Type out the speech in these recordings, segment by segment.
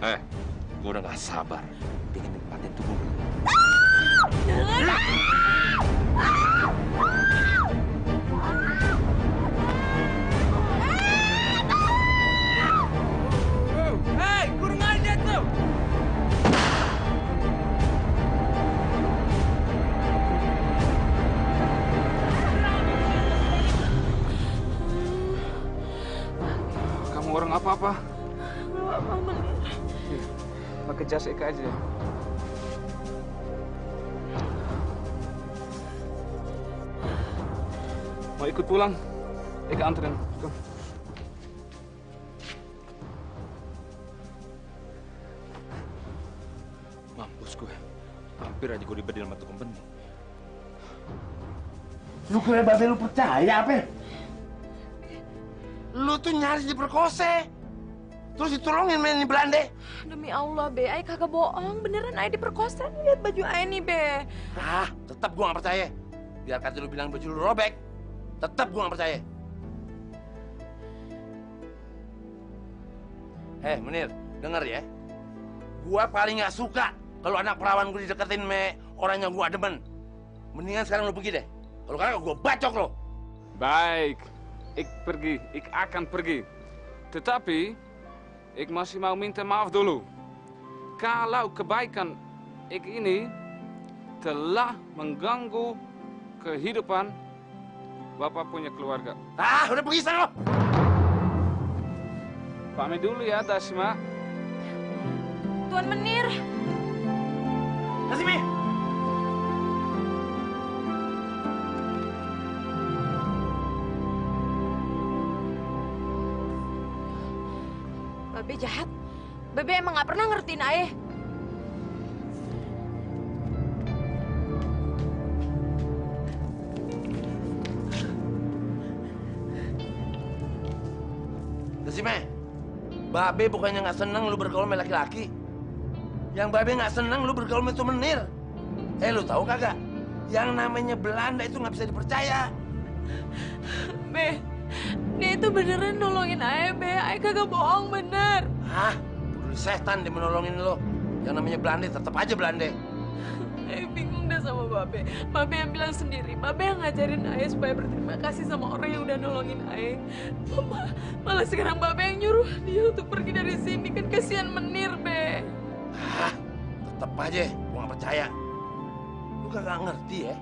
Gue udah gak sabar pengen nikmatin tubuh lu. Hei, kurang aja tuh! Kamu orang apa-apa? Nggak apa-apa, Menir. Pakai jas Eka aja. Mau ikut pulang? Eka anterin. Kom. Mampus gue. Hampir aja gue dibedil sama tukang benih. Lu kira babe lu percaya apa? Lu tuh nyaris diperkosa. Terus ditolongin main di Belanda. Demi Allah, Be. Ay kagak bohong. Beneran Ay diperkosa. Lihat baju Ay nih, Be. Tetap gua gak percaya. Biar kata lu bilang baju lu robek. Tetap gua gak percaya. Menir, denger ya. Gua paling gak suka kalau anak perawan gua dideketin sama orang yang gua demen. Mendingan sekarang lu pergi deh. Kalau kagak gua bacok lo. Baik, ik pergi, ik akan pergi. Tetapi, ik masih mau minta maaf dulu. Kalau kebaikan ik ini telah mengganggu kehidupan Bapak punya keluarga. Udah pergi sana lo. Pamit dulu ya, Dasma. Tuan Menir. Nasimi. Babe jahat. Babe emang gak pernah ngertiin Ayah. Nasimi. Babe bukannya gak seneng lu bergaul sama laki-laki. Yang Babe gak seneng lu bergaul sama itu Menir. Lu tahu kagak? Yang namanya Belanda itu gak bisa dipercaya. Be, dia itu beneran nolongin Ayah, Be. Ayah kagak bohong, bener. Peduli setan dia menolongin lo. Yang namanya Belanda tetap aja Belanda. Ayah bingung dah sama Babe. Babe yang bilang sendiri. Babe yang ngajarin Ayah supaya berterima kasih sama orang yang udah nolongin Ayah. Malah sekarang Babe yang nyuruh dia untuk pergi dari sini. Kan kasihan Menir, Be. Tetap aja gua gak percaya. Lu kagak ngerti ya?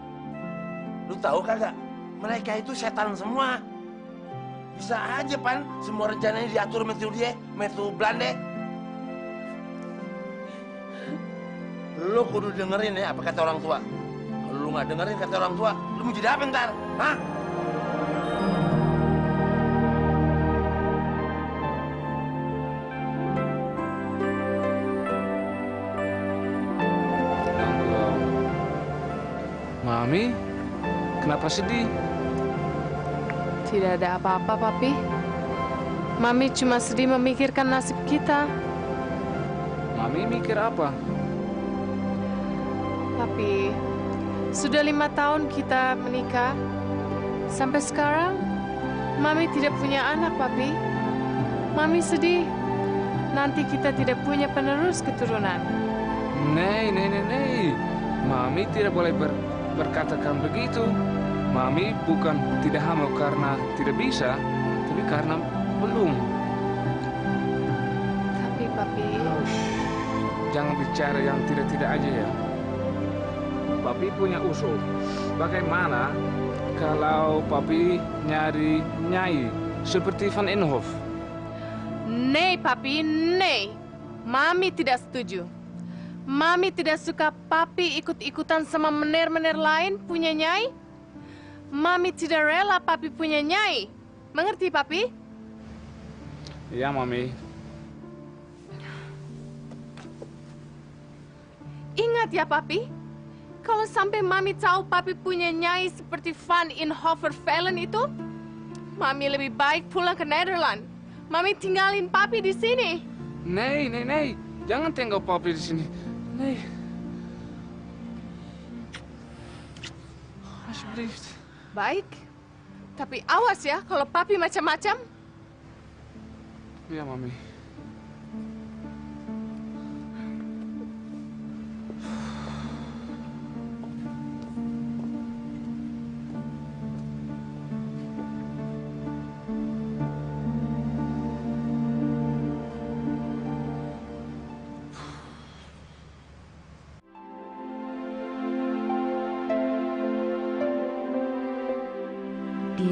Lu tahu kagak? Mereka itu setan semua. Bisa aja Pan, semua rencananya diatur sama dia, sama Belanda. Lu kudu dengerin ya apa kata orang tua. Kalau lu nggak dengerin kata orang tua, lu mau jadi apa ntar? Mami, kenapa sedih? Tidak ada apa-apa, Papi. Mami cuma sedih memikirkan nasib kita. Mami mikir apa? Papi, sudah 5 tahun kita menikah. Sampai sekarang, Mami tidak punya anak, Papi. Mami sedih. Nanti kita tidak punya penerus keturunan. Nei. Mami tidak boleh berkatakan begitu. Mami bukan tidak hamil karena tidak bisa, tapi karena belum. Tapi, Papi... Jangan bicara yang tidak-tidak aja ya. Papi punya usul. Bagaimana kalau Papi nyari nyai seperti Van Inhofe? Nei, Papi, nei. Mami tidak setuju. Mami tidak suka Papi ikut-ikutan sama menir-menir lain punya nyai. Mami tidak rela Papi punya nyai. Mengerti, Papi? Iya, Mami. Ingat ya, Papi. Kalau sampai Mami tahu Papi punya nyai seperti Van Inhofe Velen itu, Mami lebih baik pulang ke Nederland. Mami tinggalin Papi di sini. Nei. Jangan tinggal Papi di sini. Nei. Alsjeblieft. Baik. Tapi awas ya kalau Papi macam-macam. Iya, Mami.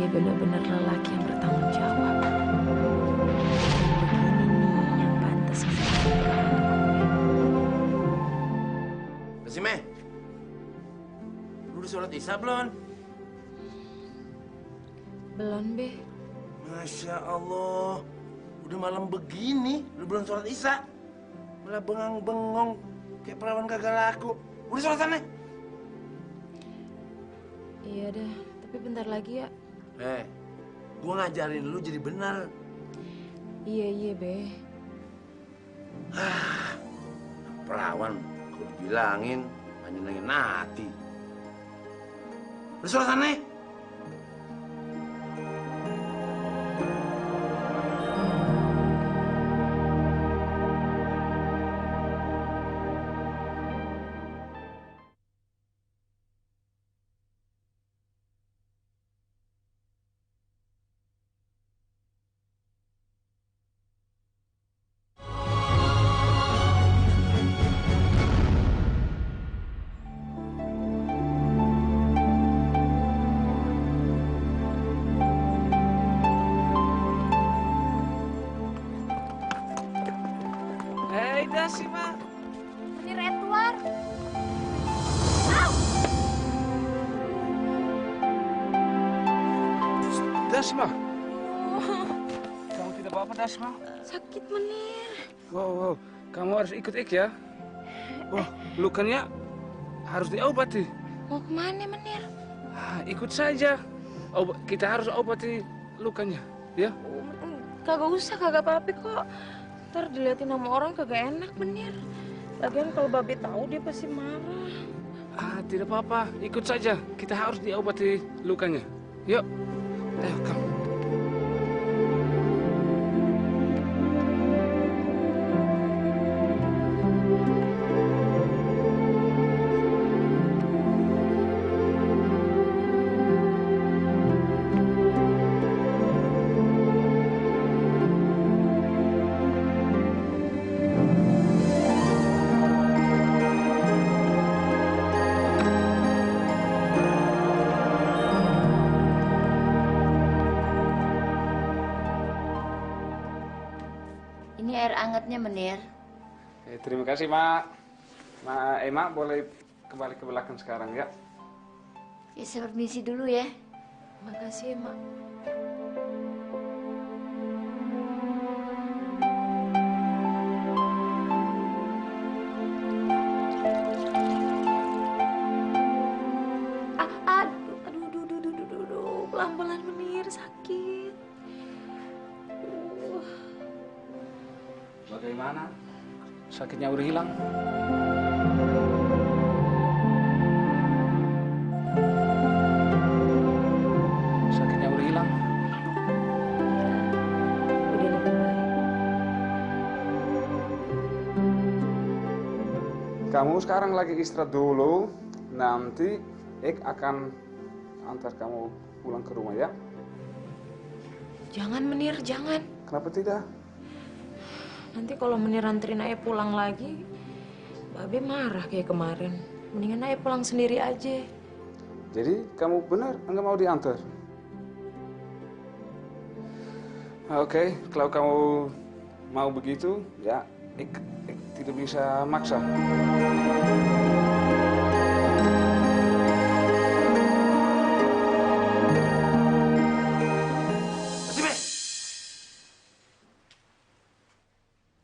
benar-benar lelaki yang bertanggung jawab. Begini nih yang pantas kita lakukan. Kasime, lu udah sholat isya belum? Belum, Be. Masya Allah, udah malam begini, lu belum sholat isya. Malah bengang-bengong, kayak perawan kagak laku. Udah sholat sana? Iya dah, tapi bentar lagi ya. Gua ngajarin lu jadi benar. Iya, Be. Perawan, gua bilangin, hanya nangin hati. Udah sholat sana? Hei, Dasima. Menir Edward. Dasima. Kamu tidak apa-apa, Dasima? Sakit, Menir. Wow. Kamu harus ikut Ik ya. Wah, lukanya harus diobati. Mau kemana, Menir? Ikut saja. Kita harus obati lukanya, ya? Kagak usah, kagak apa-apa kok. Ntar diliatin sama orang kagak enak, Menir. Lagian kalau Babe tahu dia pasti marah. Tidak apa-apa. Ikut saja. Kita harus diobati lukanya. Yuk. Ayo, kamu. Ini air hangatnya, Menir. Terima kasih, Mak. Mak boleh kembali ke belakang sekarang, ya? Ya, saya permisi dulu ya. Makasih, Mak. Aduh, pelan-pelan, Menir, sakit. Bagaimana? Sakitnya udah hilang? Sakitnya udah hilang? Udah lebih baik. Kamu sekarang lagi istirahat dulu. Nanti Ik akan antar kamu pulang ke rumah, ya? Jangan, Menir, jangan. Kenapa tidak? Nanti kalau Menir anterin Ayah pulang lagi, Babe marah kayak kemarin. Mendingan Ayah pulang sendiri aja. Jadi kamu benar nggak mau diantar? Oke, kalau kamu mau begitu, ya Ik tidak bisa maksa.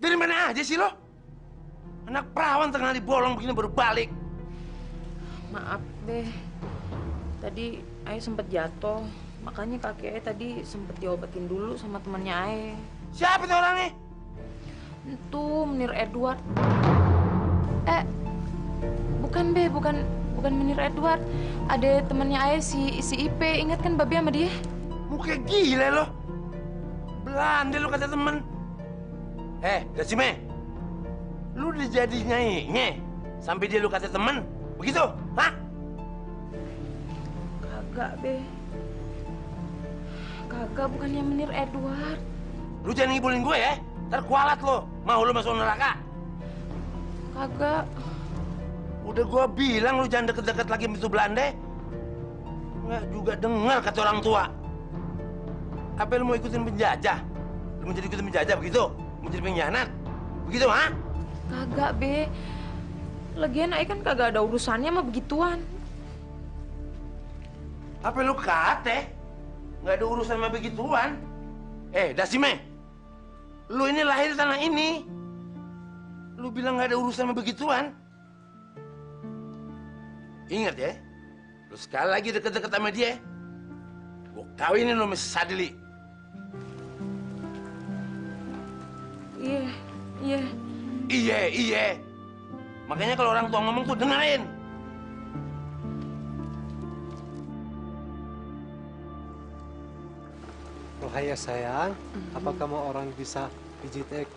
Dari mana aja sih lo? Anak perawan tengah bolong begini baru balik. Maaf deh, tadi Ayah sempet jatuh. Makanya kaki Ayah tadi sempet diobatin dulu sama temannya Ayah. Siapa tuh orangnya? Itu Menir Edward. Bukan Be, bukan Menir Edward. Ada temannya Ayah si Ipe. Ingat kan Babe sama dia? Muka gila lo. Belanda lo kata temen. Dasime, lu udah jadi nyanyi sampai dia lu kata temen, begitu? Hah? Kagak, Be. Kagak, bukannya Menir Edward. Lu jangan ngibulin gue ya, ntar kualat lo. Mau lu masuk neraka? Kagak. Udah gue bilang lu jangan deket-deket lagi sama itu Belanda. Nggak juga dengar kata orang tua. Apa lu mau ikutin penjajah? Lu mau jadi ikutin penjajah begitu? Mau jadi pengkhianat? Begitu, ha? Kagak, Be. Lagian Ai kan kagak ada urusannya sama begituan. Apa lu kate? Nggak ada urusan sama begituan. Dasime, lu ini lahir di tanah ini. Lu bilang nggak ada urusan sama begituan. Ingat ya, lu sekali lagi deket-deket sama dia, gua kawinin lu sama si Sadili. Iya. Makanya kalau orang tua ngomong tuh dengerin. Rohaya sayang, apa kamu orang bisa pijit ek?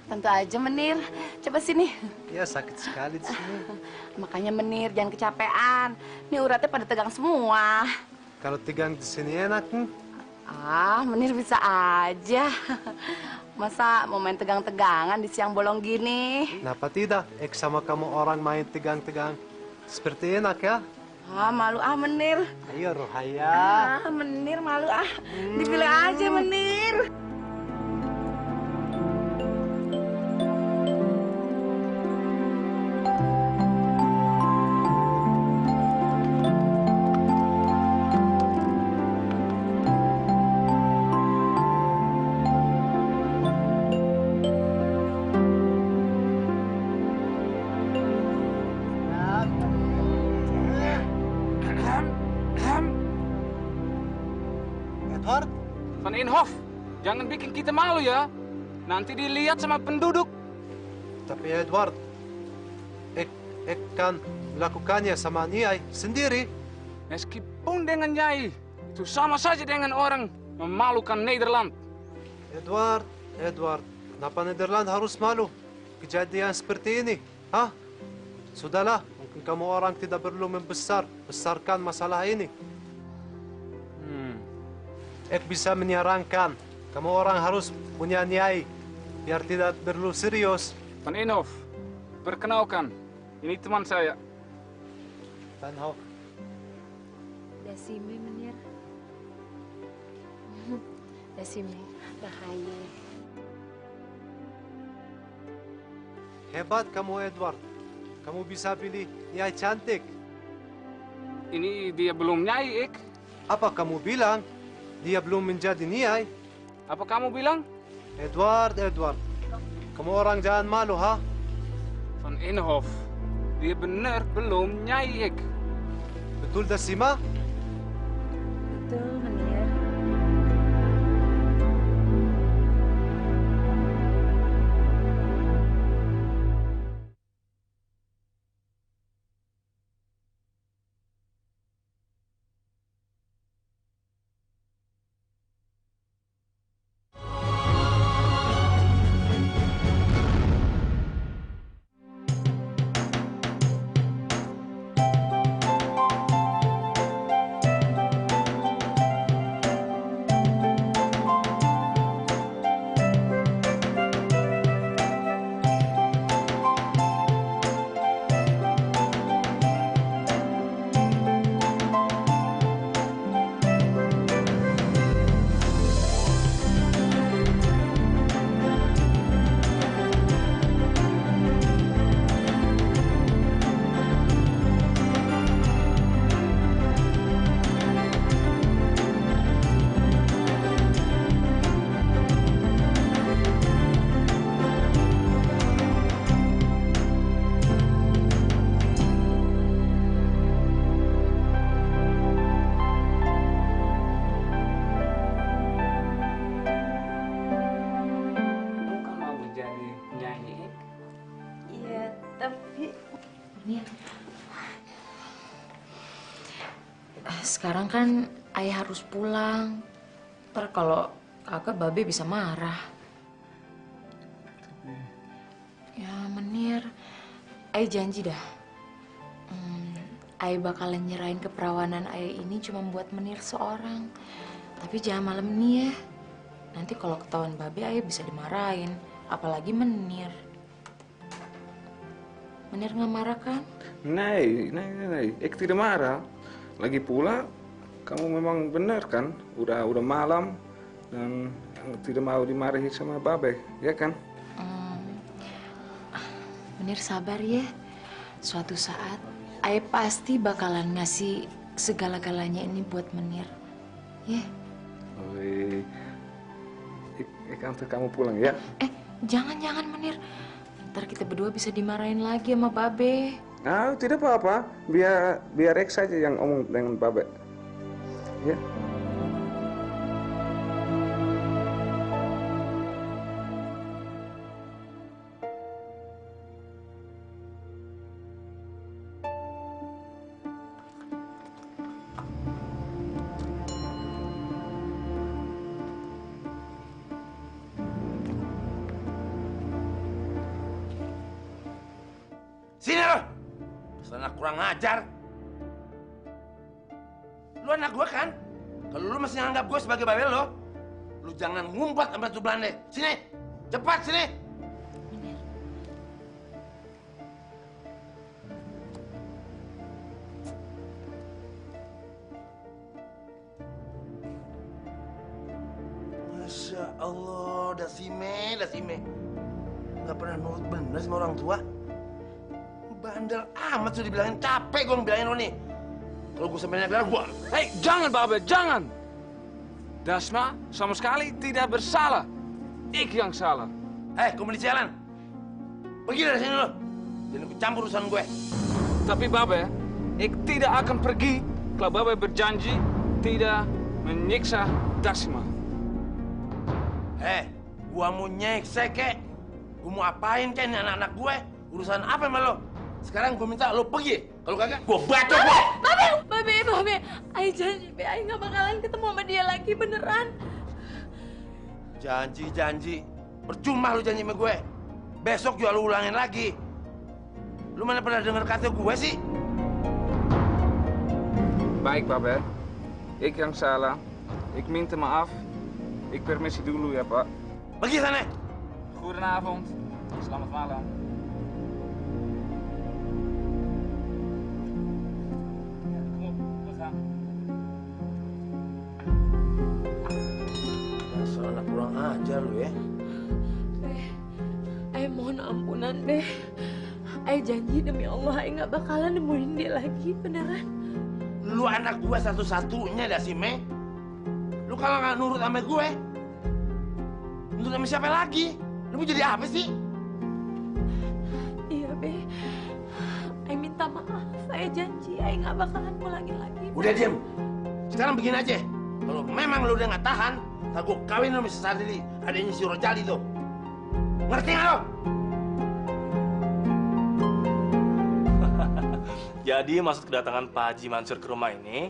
Tentu aja, Menir. Coba sini. Ya sakit sekali di sini. Makanya Menir jangan kecapean. Ini uratnya pada tegang semua. Kalau tegang di sini enak, Menir bisa aja. Masa mau main tegang-tegangan di siang bolong gini? Kenapa tidak? Ek sama kamu orang main tegang-tegang. Seperti enak ya? Malu Menir. Ayo Rohaya. Menir malu Dipilih aja Menir. Edward, Van Inhof, jangan bikin kita malu ya. Nanti dilihat sama penduduk. tapi Edward, ek kan melakukannya sama Niai sendiri. Meskipun dengan Nyai, itu sama saja dengan orang memalukan Nederland. Edward, kenapa Nederland harus malu kejadian seperti ini? Hah? Sudahlah, mungkin kamu orang tidak perlu membesarkan masalah ini. Ek bisa menyarankan, kamu orang harus punya Nyai, biar tidak perlu serius. Van Inhof, perkenalkan, ini teman saya. Van Hof. Dasime, Menir. Dasime, Rahaya. Hebat kamu, Edward. Kamu bisa pilih Nyai cantik. Ini dia belum Nyai, Ek. Apa kamu bilang? Dia belum menjadi Nyai. Apa kamu bilang? Edward. Kamu orang jangan malu, ha? Van Inhof, dia benar belum Nyai, Ek. Betul, Dasima? Betul, Menir. Sekarang kan Ayah harus pulang. Ntar kalau kakak Babe bisa marah. Ya Menir, Ayah janji dah. Ayah bakalan nyerahin keperawanan Ayah ini cuma buat Menir seorang. Tapi jangan malam ini ya. Nanti kalau ketahuan Babe Ayah bisa dimarahin. Apalagi Menir. Menir nggak marah kan? Nee, ik tidak marah. Lagi pula, kamu memang benar kan? Udah malam dan tidak mau dimarahi sama Babe, ya kan? Menir sabar ya. Suatu saat, Ayah pasti bakalan ngasih segala-galanya ini buat Menir. Ya? Oi, ik antar kamu pulang ya? Jangan Menir. Ntar kita berdua bisa dimarahin lagi sama Babe. Ah, tidak apa-apa. Biar Rex saja yang ngomong dengan Babe. Ya? Sini lo! Anak kurang ngajar. Lu anak gue kan? Kalau lu masih nganggap gue sebagai babe lo, lu jangan ngumpet sama tuh Belanda. Sini! Cepat sini! Masya Allah, Dasime. Nggak pernah nurut bener sama orang tua. Bandel amat sudah dibilangin, capek gue ngebilangin lo nih. Kalau gue sampai bilang gue... Hei, jangan Babe, jangan! Dasma sama sekali tidak bersalah. Ik yang salah. Kamu di jalan. Pergi dari sini lo. Jangan ikut campur urusan gue. Tapi Babe, ik tidak akan pergi kalau Babe berjanji tidak menyiksa Dasma. Gua mau nyekse kek. Gua mau apain kek ini anak-anak gue. Urusan apa sama lo? Sekarang gue minta lo pergi. Kalau kagak, gue bacok lo. Babe. Ayah janji, Ayah nggak bakalan ketemu sama dia lagi, beneran. Janji. Percuma lo janji sama gue. Besok juga lo ulangin lagi. Lo mana pernah dengar kata gue sih? Baik, Babe. Ik yang salah. Ik minta maaf. Ik permisi dulu ya, Pak. Pergi sana. Goedenavond. Selamat malam. Dasar anak kurang ajar lu ya. Ayah mohon ampunan, Be. Ayah janji demi Allah, Ayah nggak bakalan nemuin dia lagi, beneran. Lu anak gue satu-satunya, Dasime. Lu kalau nggak nurut sama gue, nurut sama siapa lagi? Lu mau jadi apa sih? Iya, Be. Ayah minta maaf. Ayah janji, Ayah nggak bakalan ngulangin lagi. Udah diem. Sekarang begini aja. Kalau memang lu udah nggak tahan, tak gue kawin lu sama si Sadili, adanya si Rojali tuh. Ngerti nggak lo? Jadi maksud kedatangan Pak Haji Mansur ke rumah ini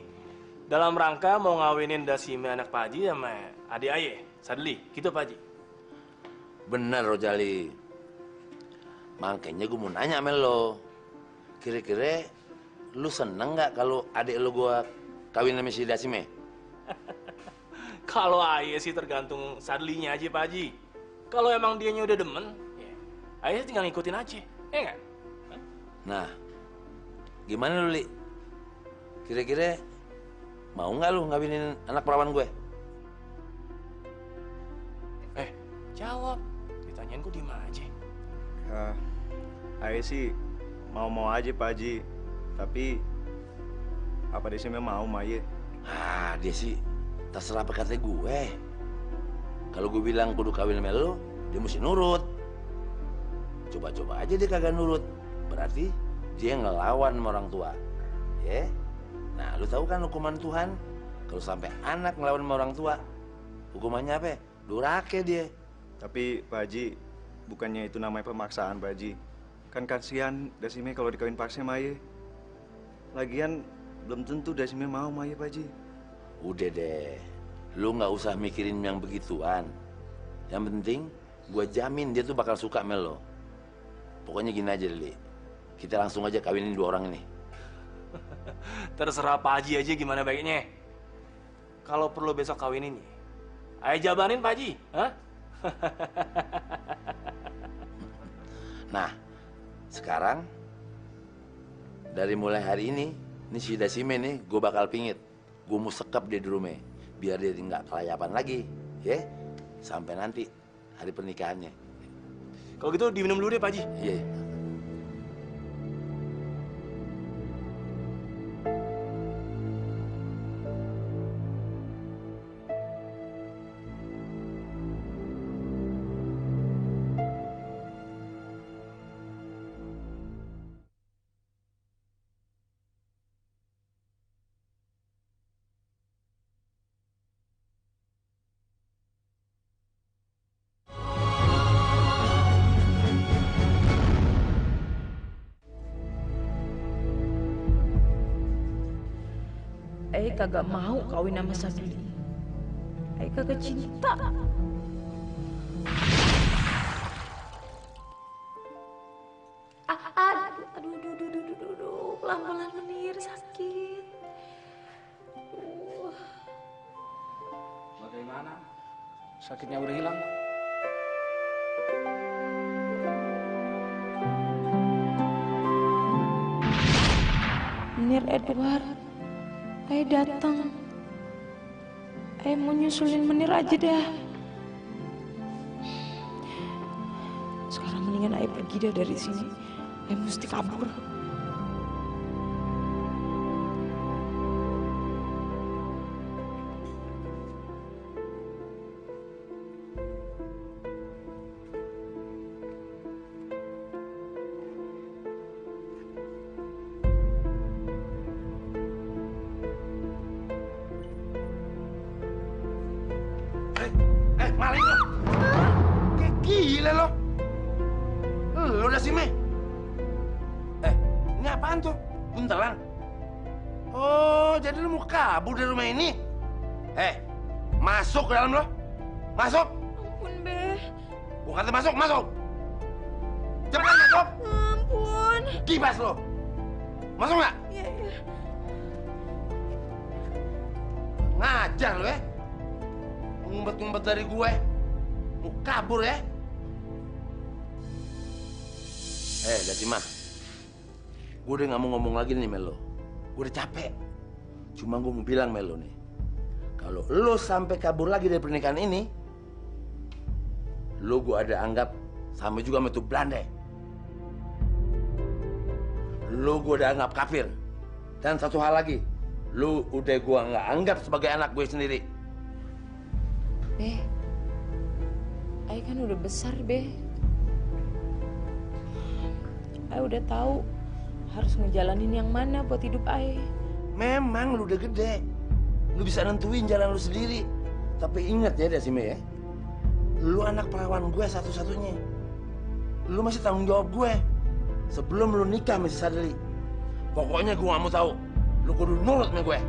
dalam rangka mau ngawinin Dasime anak Pak Haji sama adik Aye, Sadli, gitu Pak Haji? Bener Rojali. Makanya gue mau nanya sama lo. Kira-kira lu seneng nggak kalau adik lo gue kawin sama si Dasime? Kalau Aye sih tergantung Sadlinya aja Pak Haji. Kalau emang dianya udah demen, ya Aye tinggal ngikutin aja, ya nggak? Nah, gimana lu, Li? Kira-kira mau nggak lu ngawinin anak perawan gue? Jawab. Ditanyain kok diem aja. Aye sih mau-mau aja Pak Haji. Tapi apa dia sih mau Aye? Dia sih terserah apa kata gue. Kalau gue bilang kudu kawin sama lu, dia mesti nurut. Coba-coba aja dia kagak nurut. Berarti dia ngelawan sama orang tua. Ya? Nah, lu tahu kan hukuman Tuhan? Kalau sampai anak ngelawan sama orang tua, hukumannya apa? Durhaka dia. Tapi Pak Haji, bukannya itu namanya pemaksaan Pak Haji. Kan kasihan Dasime kalau dikawin paksa sama Aye. Lagian belum tentu Dasime mau sama Aye Pak Haji. Udah deh, lu nggak usah mikirin yang begituan. Yang penting, gue jamin dia tuh bakal suka sama lo. Pokoknya gini aja, Li. Kita langsung aja kawinin dua orang ini. Terserah Pak Haji aja gimana baiknya. Kalau perlu besok kawinin nih, Aye jabanin Pak Haji, hah? Nah, sekarang dari mulai hari ini si Dasime nih gue bakal pingit. Gue mau sekap dia di rumah, biar dia nggak kelayapan lagi, ya? Sampai nanti hari pernikahannya. Kalau gitu diminum dulu deh, Pak Haji. Iya. Kagak mau kawin sama Sadli. Kagak cinta. Aduh, pelan-pelan Menir, sakit. Bagaimana? Sakitnya udah hilang? Menir Edward. Ayah datang. Ayah mau nyusulin Menir aja dah. Sekarang mendingan ayah pergi dah dari sini. Ayah mesti kabur. Maling lo. Kayak gila lo. Lo udah sih, Mei. Ini apaan tuh? Buntelan? Oh, jadi lo mau kabur dari rumah ini? Masuk ke dalam lo. Masuk. Ampun, Be. Gua kata masuk, masuk. Cepetan masuk. Ampun. Kibas lo. Masuk nggak? Iya. Ngajar lo ya. Ngumpet-ngumpet dari gue. Mau kabur ya? Datimah. Gue udah nggak mau ngomong lagi nih Melo. Gue udah capek. Cuma gue mau bilang Melo nih. Kalau lo sampai kabur lagi dari pernikahan ini, lo gue ada anggap sama juga sama itu Belanda. Lo gue udah anggap kafir. Dan satu hal lagi, lo udah gue nggak anggap sebagai anak gue sendiri. Be, Ayah kan udah besar, Be. Ayah udah tahu harus ngejalanin yang mana buat hidup Ayah. Memang lu udah gede. Lu bisa nentuin jalan lu sendiri. Tapi ingat ya, Dasime ya. Lu anak perawan gue satu-satunya. Lu masih tanggung jawab gue. Sebelum lu nikah sama si Sadli. Pokoknya gue gak mau tahu. Lu kudu nurut sama gue.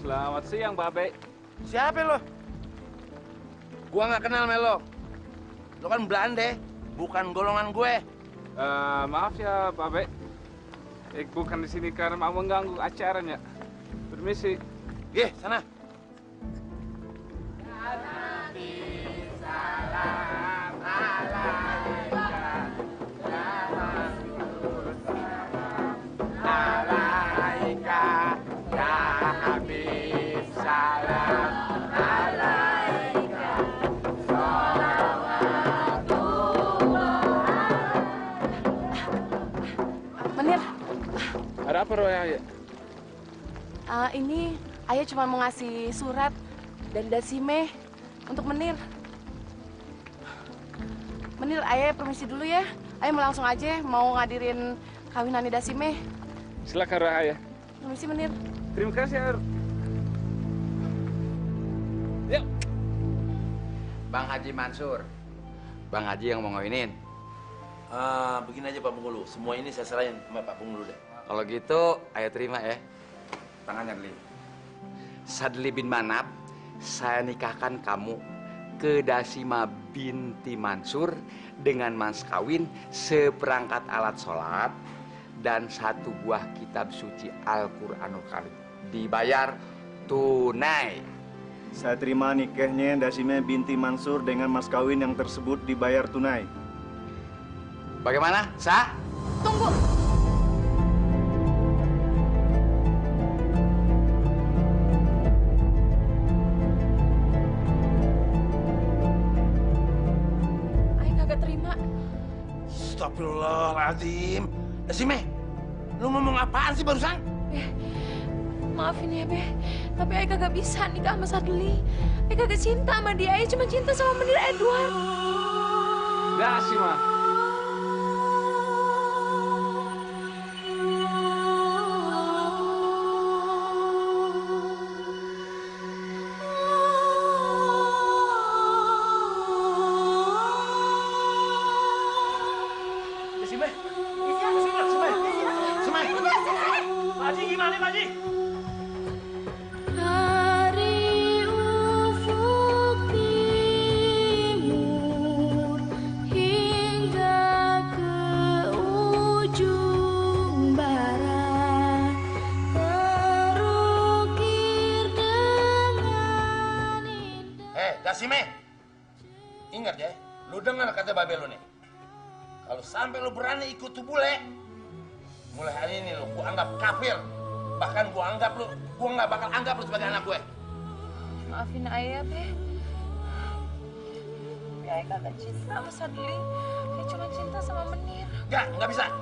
Selamat siang, Babe. Siapa lo? Gua nggak kenal Melo. Lo kan Belanda, bukan golongan gue. Maaf ya, Babe. Bukan di sini karena mau mengganggu acaranya. Permisi. Sana. Menir. Ada apa, Roy? Ini Ayah cuma mau ngasih surat dan Dasime untuk Menir. Menir, Ayah permisi dulu ya. Ayah mau langsung aja mau ngadirin kawinannya Dasime. Silakan, Roy. Permisi, Menir. Terima kasih, Ar. Yuk. Bang Haji Mansur. Bang Haji yang mau ngawinin. Begini aja Pak Pengulu. Semua ini saya serahin sama Pak Pengulu deh. Kalau gitu, ayo terima ya. Tangannya beli. Sadli bin Manap, saya nikahkan kamu ke Dasima binti Mansur dengan mas kawin seperangkat alat sholat dan 1 buah kitab suci Al-Quranul Karim. Dibayar tunai. Saya terima nikahnya Dasima binti Mansur dengan mas kawin yang tersebut dibayar tunai. Bagaimana? Sah? Tunggu. Ayah kagak terima. Astagfirullahaladzim. Dasime, lu ngomong apaan sih barusan? Maafin ya, Be. Tapi Ayah kagak bisa nikah sama Sadli. Ayah kagak cinta sama dia. Ayah cuma cinta sama Menir Edward. Dasima. Dasime. Iya, Dasime. Dasime. Pak Haji gimana, Pak Haji? Dari ufuk timur hingga ke ujung barat terukir dengan Dasime. Ingat ya, lu dengar kata babe lu nih. Kalau sampai lu berani ikut tuh bule, mulai hari ini lu gua anggap kafir. Bahkan gua nggak bakal anggap lu sebagai anak gue. Maafin Ayah, Be. Tapi Ayah kagak cinta sama Sadli. Ayah cuma cinta sama Menir. Nggak bisa.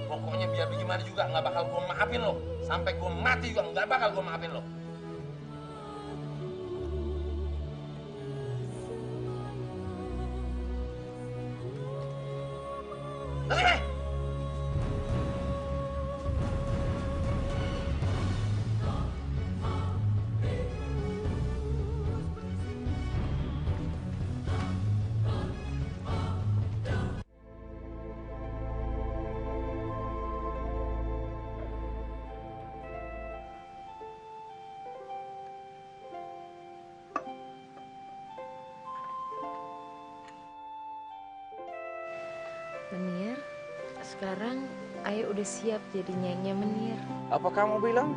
Pokoknya biar bagaimana juga nggak bakal gua maafin lo. Sampai gua mati juga nggak bakal gua maafin lo. Dasime. Menir, sekarang Ayah udah siap jadi nyanyinya Menir. Apa kamu bilang?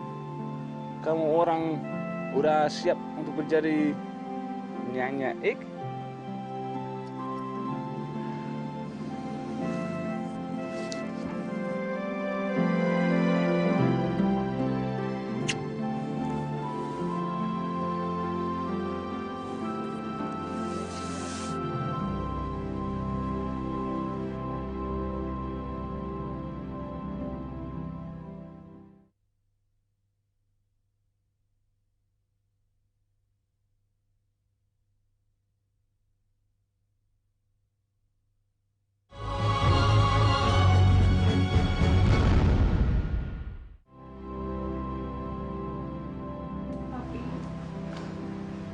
Kamu orang udah siap untuk menjadi nyanyi Ik?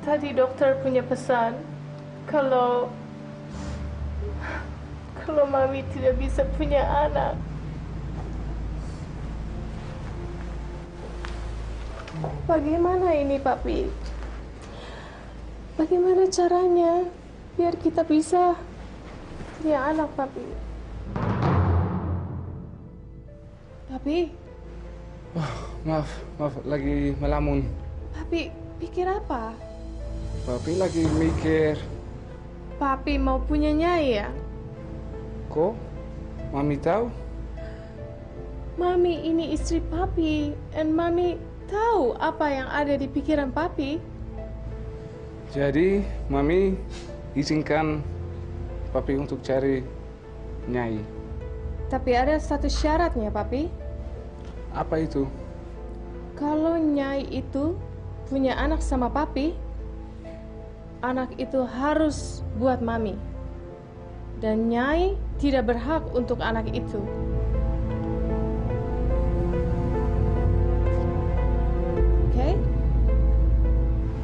Tadi dokter punya pesan kalau Mami tidak bisa punya anak. Bagaimana ini, Papi? Bagaimana caranya biar kita bisa punya anak, Papi? Papi? Maaf, lagi melamun. Papi, pikir apa? Papi lagi mikir. Papi mau punya Nyai ya? Kok? Mami tahu? Mami ini istri Papi, dan Mami tahu apa yang ada di pikiran Papi. Jadi, Mami izinkan Papi untuk cari Nyai. Tapi ada satu syaratnya, Papi. Apa itu? Kalau Nyai itu punya anak sama Papi, anak itu harus buat Mami. Dan Nyai tidak berhak untuk anak itu. Oke?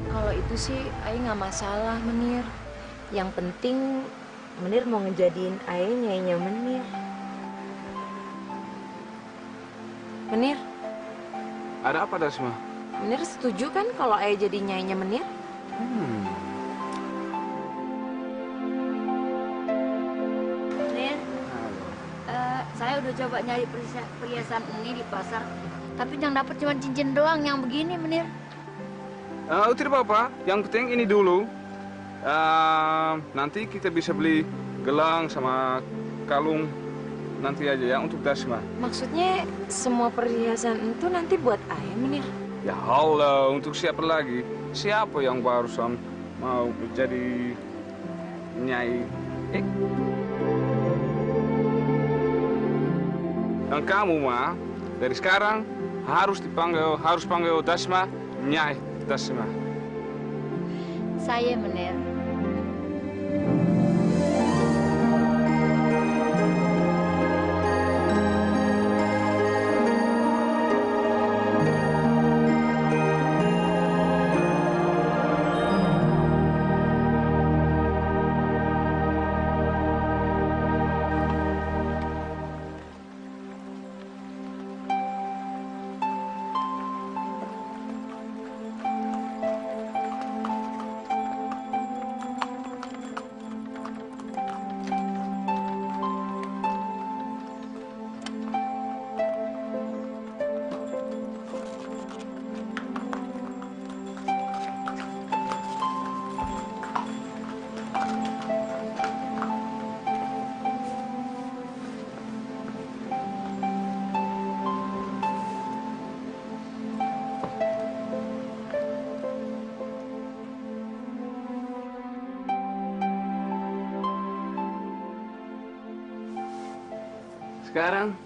Kalau itu sih Ayah nggak masalah, Menir. Yang penting Menir mau ngejadiin Ayah nyainya Menir. Menir? Ada apa, Dasma? Menir setuju kan kalau ayah jadi nyainya Menir? Menir, saya udah coba nyari perhiasan ini di pasar, tapi yang dapat cuma cincin doang yang begini, Menir. Tidak apa-apa, yang penting ini dulu. Nanti kita bisa beli gelang sama kalung nanti aja ya untuk Dasma. Maksudnya semua perhiasan itu nanti buat ayah Menir? Ya Allah, untuk siapa lagi? Siapa yang barusan mau menjadi nyai? Dan kamu mah dari sekarang harus panggil Dasma Nyai Dasma. Saya Menir. Sekarang,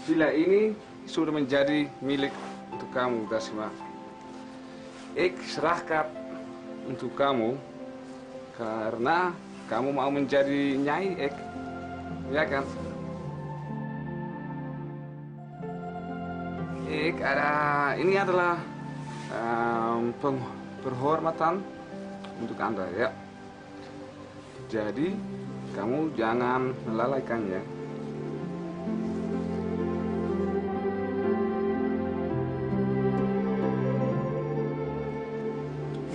villa ini sudah menjadi milik untuk kamu, Dasma. Ik serahkan untuk kamu karena kamu mau menjadi nyai, ya kan? Ini adalah penghormatan untuk Anda, ya. Jadi, kamu jangan melalaikannya.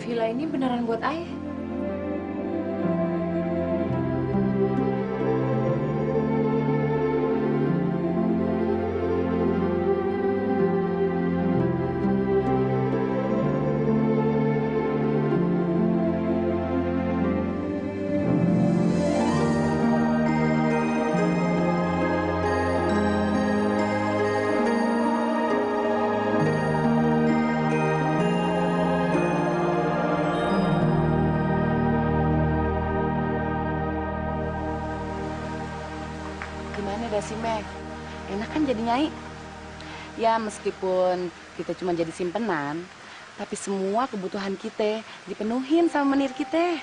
Villa ini beneran buat ayah? Dasime, enak kan jadi nyai? Ya meskipun kita cuma jadi simpenan, tapi semua kebutuhan kita dipenuhin sama menir kita.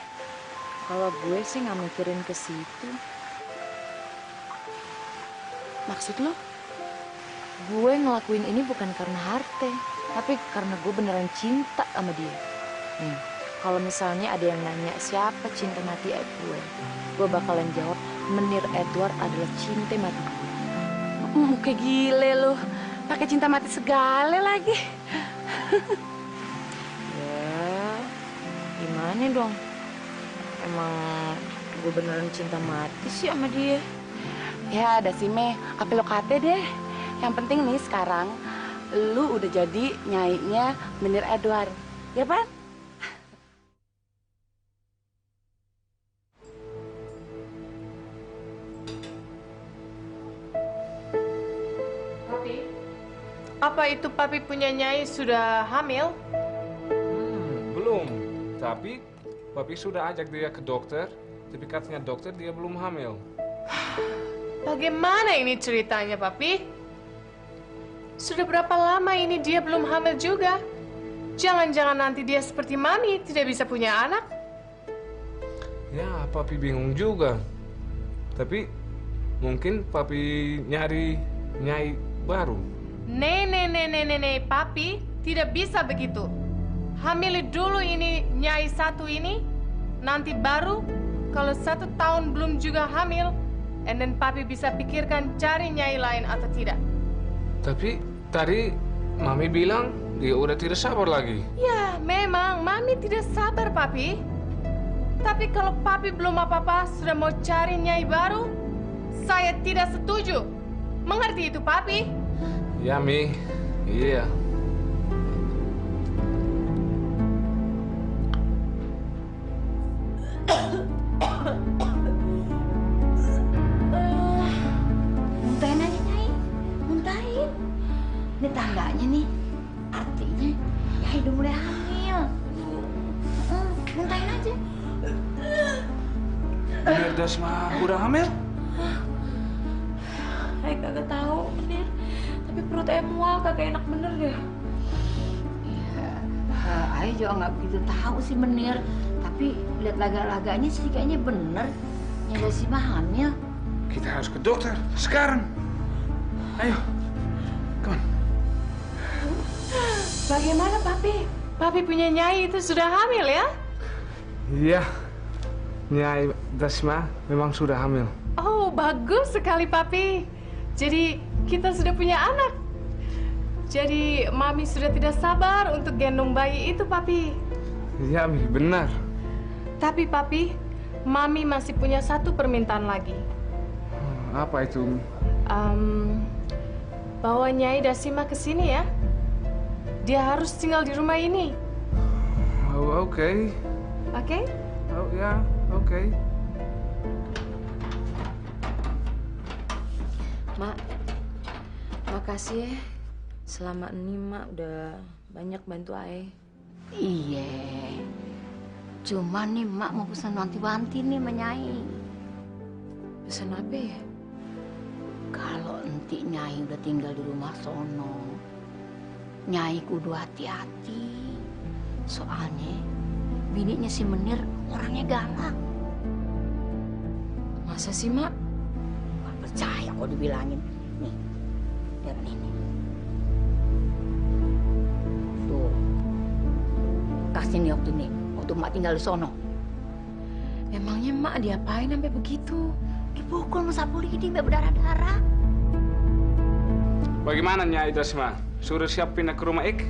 Kalau gue sih nggak mikirin ke situ. Maksud lo? Gue ngelakuin ini bukan karena harta, tapi karena gue beneran cinta sama dia. Nih, kalau misalnya ada yang nanya siapa cinta mati gue bakalan jawab Menir Edward adalah cinta mati gue. Kayak gile lo, pakai cinta mati segala lagi. Ya, gimana dong? Emang gue beneran cinta mati sih sama dia. Ya, Dasime, apa lo kate deh. Yang penting nih sekarang, lu udah jadi nyainya Menir Edward, ya Pan? Apa itu papi punya nyai sudah hamil? Belum, tapi papi sudah ajak dia ke dokter, tapi katanya dokter dia belum hamil. Bagaimana ini ceritanya, papi? Sudah berapa lama ini dia belum hamil juga? Jangan-jangan nanti dia seperti mami, tidak bisa punya anak? Ya, papi bingung juga. Tapi mungkin papi nyari nyai baru. Nih, papi tidak bisa begitu. Hamili dulu ini nyai satu ini, nanti baru kalau 1 tahun belum juga hamil, and then papi bisa pikirkan cari nyai lain atau tidak. Tapi tadi mami bilang Dia udah tidak sabar lagi. Ya, memang Mami tidak sabar, Papi. Tapi kalau Papi belum apa-apa sudah mau cari nyai baru, saya tidak setuju. Mengerti itu, Papi? Ya, Mi. Iya. Muntahin aja, Nyai. Muntahin. Ini tandanya nih. Artinya Nyai udah mulai hamil. Muntahin aja. Bener, Dasma udah hamil? Ayah kagak tahu, Menir. Tapi perut ayah mual, kagak enak bener deh. Iya, ayah juga nggak begitu tahu sih Menir. Tapi lihat laga-laganya sih kayaknya bener. Nyai Dasima hamil. Kita harus ke dokter sekarang. Ayo, come on. Bagaimana, Papi? Papi punya nyai itu sudah hamil ya? Iya, Nyai Dasma memang sudah hamil. Oh, bagus sekali, Papi. Jadi kita sudah punya anak. Jadi Mami sudah tidak sabar untuk gendong bayi itu, Papi. Iya, Mi, benar. Tapi, Papi, Mami masih punya satu permintaan lagi. Apa itu? Bawa Nyai Dasima ke sini ya. Dia harus tinggal di rumah ini. Oh, oke. Oke? Oh, ya, oke. Mak, makasih ya. Selama ini Mak udah banyak bantu ayah. Iya. Cuma nih Mak mau pesan wanti-wanti nih sama Nyai. Pesan apa ya? Kalau enti Nyai udah tinggal di rumah sono, Nyai kudu hati-hati. Soalnya bininya si Menir orangnya galak. Masa sih, Mak? Gak percaya kok dibilangin. Nih, lihat nih. Tuh, kasih nih waktu Mak tinggal di sono. Emangnya Mak diapain sampai begitu? Dipukul sama sapu lidi sampai berdarah-darah. Bagaimana, Nyai Dasma? Suruh siap pindah ke rumah Ik?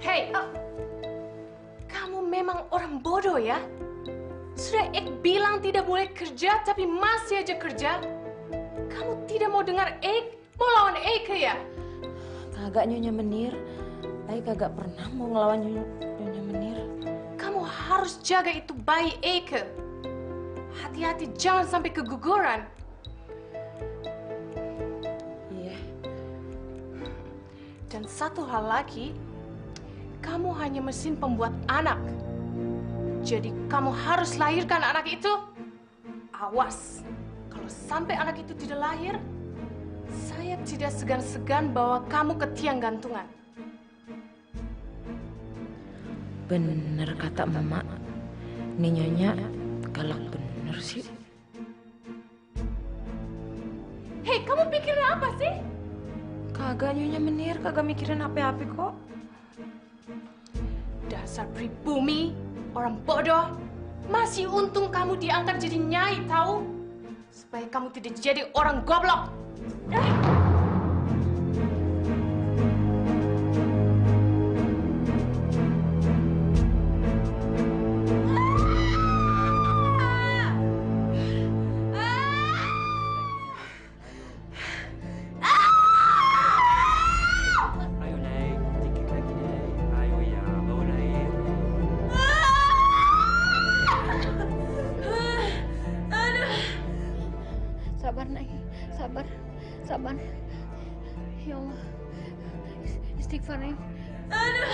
Hei, kamu memang orang bodoh ya? Sudah Ik bilang tidak boleh kerja, tapi masih aja kerja. Kamu tidak mau dengar Ik? Mau lawan Ik ya? Kagak, Nyonya Menir. Ayah kagak pernah mau ngelawan Nyonya Menir. Kamu harus jaga itu bayi Ik. Hati-hati, jangan sampai keguguran. Iya. Dan satu hal lagi, kamu hanya mesin pembuat anak. Jadi kamu harus lahirkan anak itu. Awas, kalau sampai anak itu tidak lahir, saya tidak segan-segan bawa kamu ke tiang gantungan. Bener kata Mama. Nih Nyonya galak bener sih. Hei, kamu pikirin apa sih? Kagak, Nyonya Menir, kagak mikirin apa-apa kok. Dasar pribumi, orang bodoh. Masih untung kamu diangkat jadi nyai, tahu? Supaya kamu tidak jadi orang goblok. Ayo naik, dikit lagi naik. Ayo ya, bawa naik. Sabar, Nay. Sabar. Sabar. Ya Allah. Istighfar, Nay. Aduh.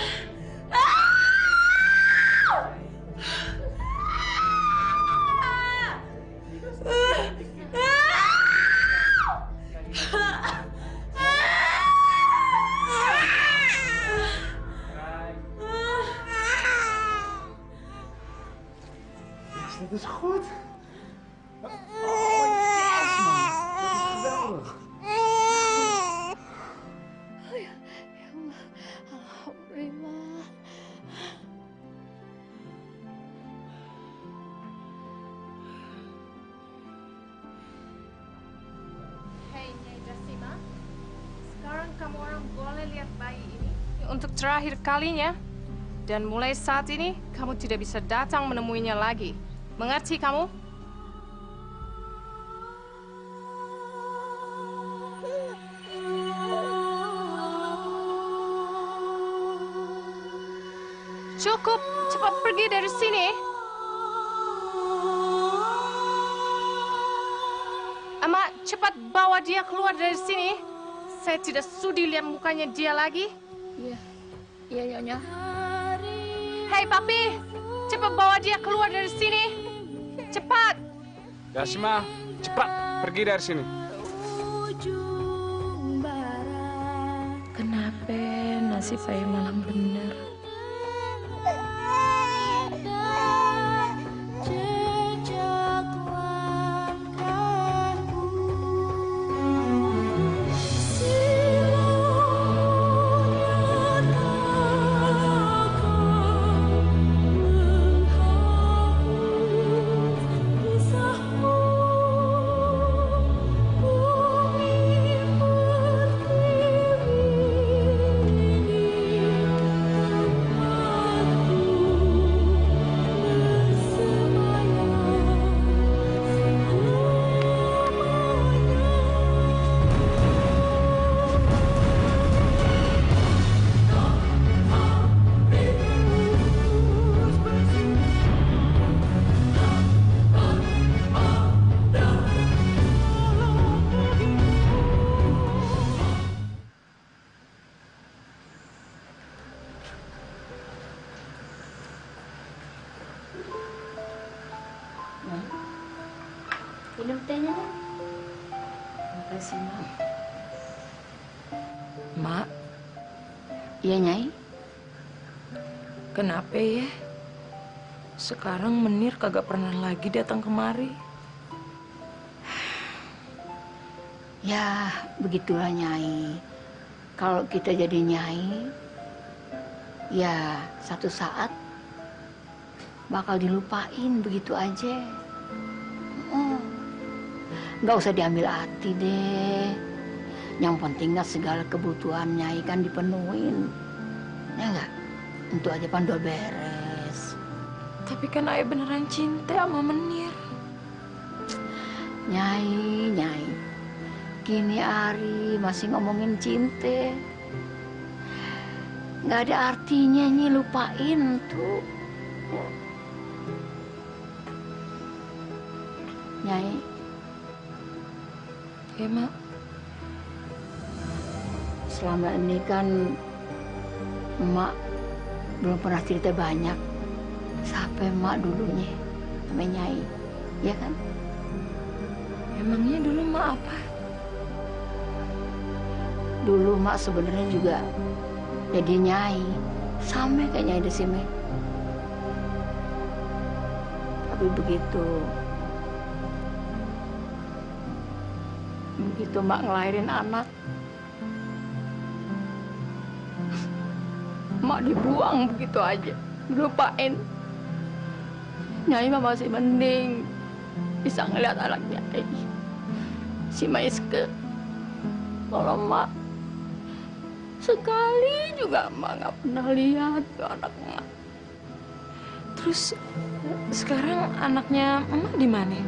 kamu orang boleh lihat bayi ini untuk terakhir kalinya. Dan mulai saat ini, kamu tidak bisa datang menemuinya lagi. Mengerti kamu? Cukup, cepat pergi dari sini. Ama, cepat bawa dia keluar dari sini. Saya tidak sudi lihat mukanya dia lagi. Iya, iya Nyonya. Hei Papi, cepat bawa dia keluar dari sini. Cepat. Dasima, cepat pergi dari sini. Kenapa nasib saya malam benar? Minum tehnya dong. Makasih, Mak. Mak, Iya, Nyai. kenapa ya? Sekarang Menir kagak pernah lagi datang kemari. Ya, begitulah Nyai. Kalau kita jadi Nyai, ya satu saat bakal dilupain begitu aja. Nggak usah diambil hati deh. Yang penting kan segala kebutuhan Nyai kan dipenuhin. Ya nggak? Itu aja pan udah beres. Tapi kan Ayah beneran cinta sama Menir. Nyai. Kini hari masih ngomongin cinta. Nggak ada artinya Nyi lupain tuh. Nyai. Ya, Mak. Selama ini kan Emak belum pernah cerita banyak. Sampai Emak dulunya sama Nyai. Ya kan? Emangnya dulu Mak apa? Dulu Mak sebenarnya juga jadi Nyai. Sama kayak Nyai Desime. Tapi begitu Mak ngelahirin anak, Mak dibuang begitu aja, dilupain. Nyai mah masih mending bisa ngeliat anaknya si Maiske. Kalau Mak sekali juga Mak nggak pernah lihat tuh anak Mak. Terus sekarang anaknya Emak di mana?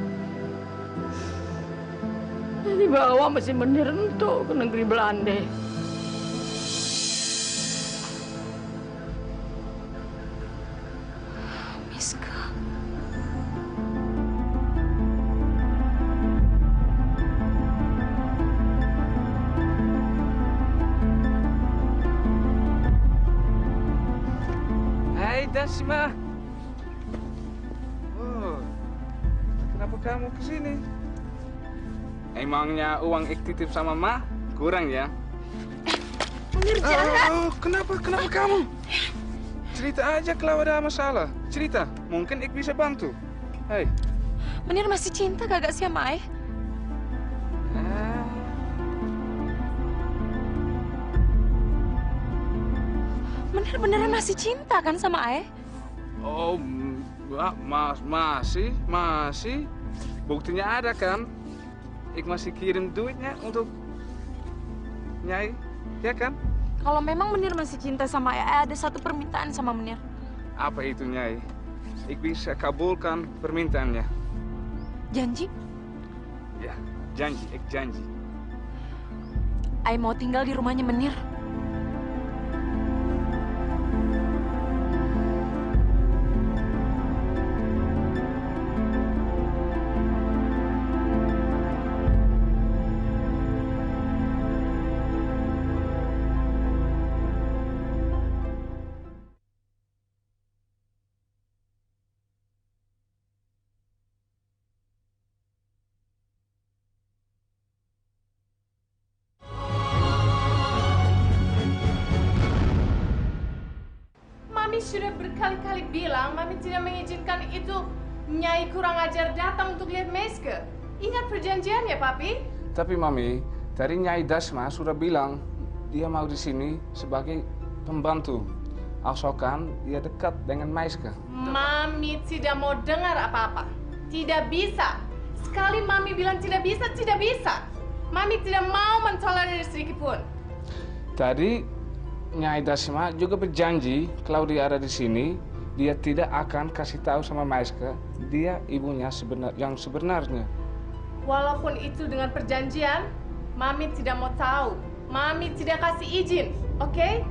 Dibawa masih Menir untuk ke negeri Belanda. Miska. Hai Dasima. Oh, kenapa kamu kesini? Emangnya uang ik titip sama Ma kurang ya? Menir jangan. Oh, kenapa kamu? Cerita aja kalau ada masalah. Cerita, mungkin ik bisa bantu. Hei. Menir masih cinta kagak sih sama Ayah? Menir beneran masih cinta kan sama Ayah? Oh, masih. Buktinya ada kan? Ik masih kirim duitnya untuk Nyai. Ya kan? Kalau memang Menir masih cinta sama Ayah, ada satu permintaan sama Menir. Apa itu, Nyai? Ik bisa kabulkan permintaannya. Janji? Ya, janji, ik janji. Ayah mau tinggal di rumahnya Menir. Mami sudah berkali-kali bilang, Mami tidak mengizinkan itu Nyai kurang ajar datang untuk lihat Meiske. Ingat perjanjian ya, Papi? Tapi Mami, tadi Nyai Dasma sudah bilang dia mau di sini sebagai pembantu. Asalkan dia dekat dengan Meiske. Mami tidak mau dengar apa-apa. Tidak bisa. Sekali Mami bilang tidak bisa, tidak bisa. Mami tidak mau mentolerir sedikit pun. Tadi Nyai Dasma juga berjanji kalau dia ada di sini, dia tidak akan kasih tahu sama Meiske dia ibunya yang sebenarnya. Walaupun itu dengan perjanjian, Mami tidak mau tahu. Mami tidak kasih izin, oke?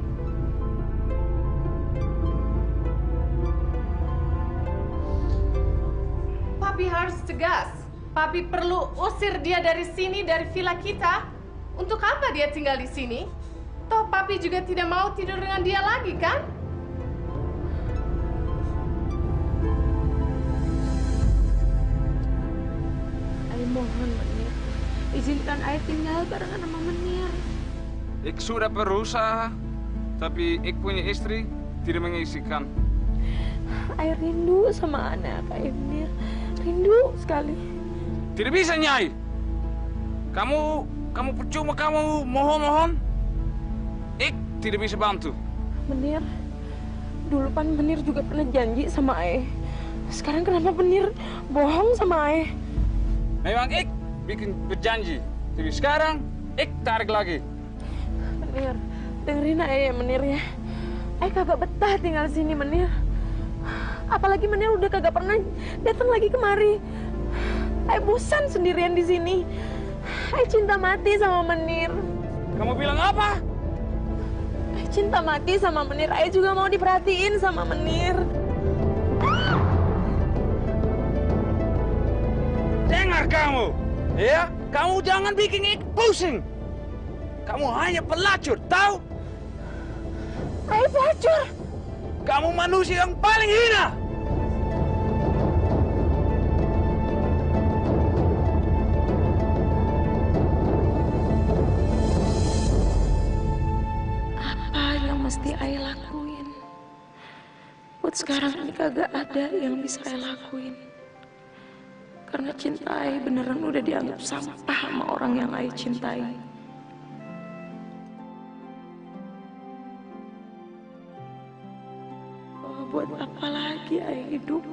Papi harus tegas. Papi perlu usir dia dari sini, dari villa kita. Untuk apa dia tinggal di sini? Toh Papi juga tidak mau tidur dengan dia lagi, kan? Ayah mohon Menir, izinkan Ayah tinggal barengan sama Menir. Ik sudah berusaha, tapi ik punya istri tidak mengizinkan. Ayah rindu sama anak Ayah Menir, rindu sekali. Tidak bisa, Nyai. Kamu percuma kamu mohon-mohon. Ik tidak bisa bantu. Menir, dulu kan Menir juga pernah janji sama Ayah. Sekarang kenapa Menir bohong sama Ayah? Memang ik bikin berjanji, tapi sekarang ik tarik lagi. Menir, dengerin Ayah ya Menir ya. Ayah kagak betah tinggal sini Menir. Apalagi Menir udah kagak pernah datang lagi kemari. Ayah bosan sendirian di sini. Ayah cinta mati sama Menir. Kamu bilang apa? Ayah cinta mati sama Menir. Ayah juga mau diperhatiin sama Menir. Dengar kamu, ya? Kamu jangan bikin ik pusing. Kamu hanya pelacur, tahu? Ayah pelacur. Kamu manusia yang paling hina. Apa yang mesti Ayah lakuin? Buat sekarang ini kagak ada yang bisa Ayah lakuin. Karena cinta Ayah beneran udah dianggap sampah sama orang yang Ayah cintai. Oh, buat apa lagi Ayah hidup?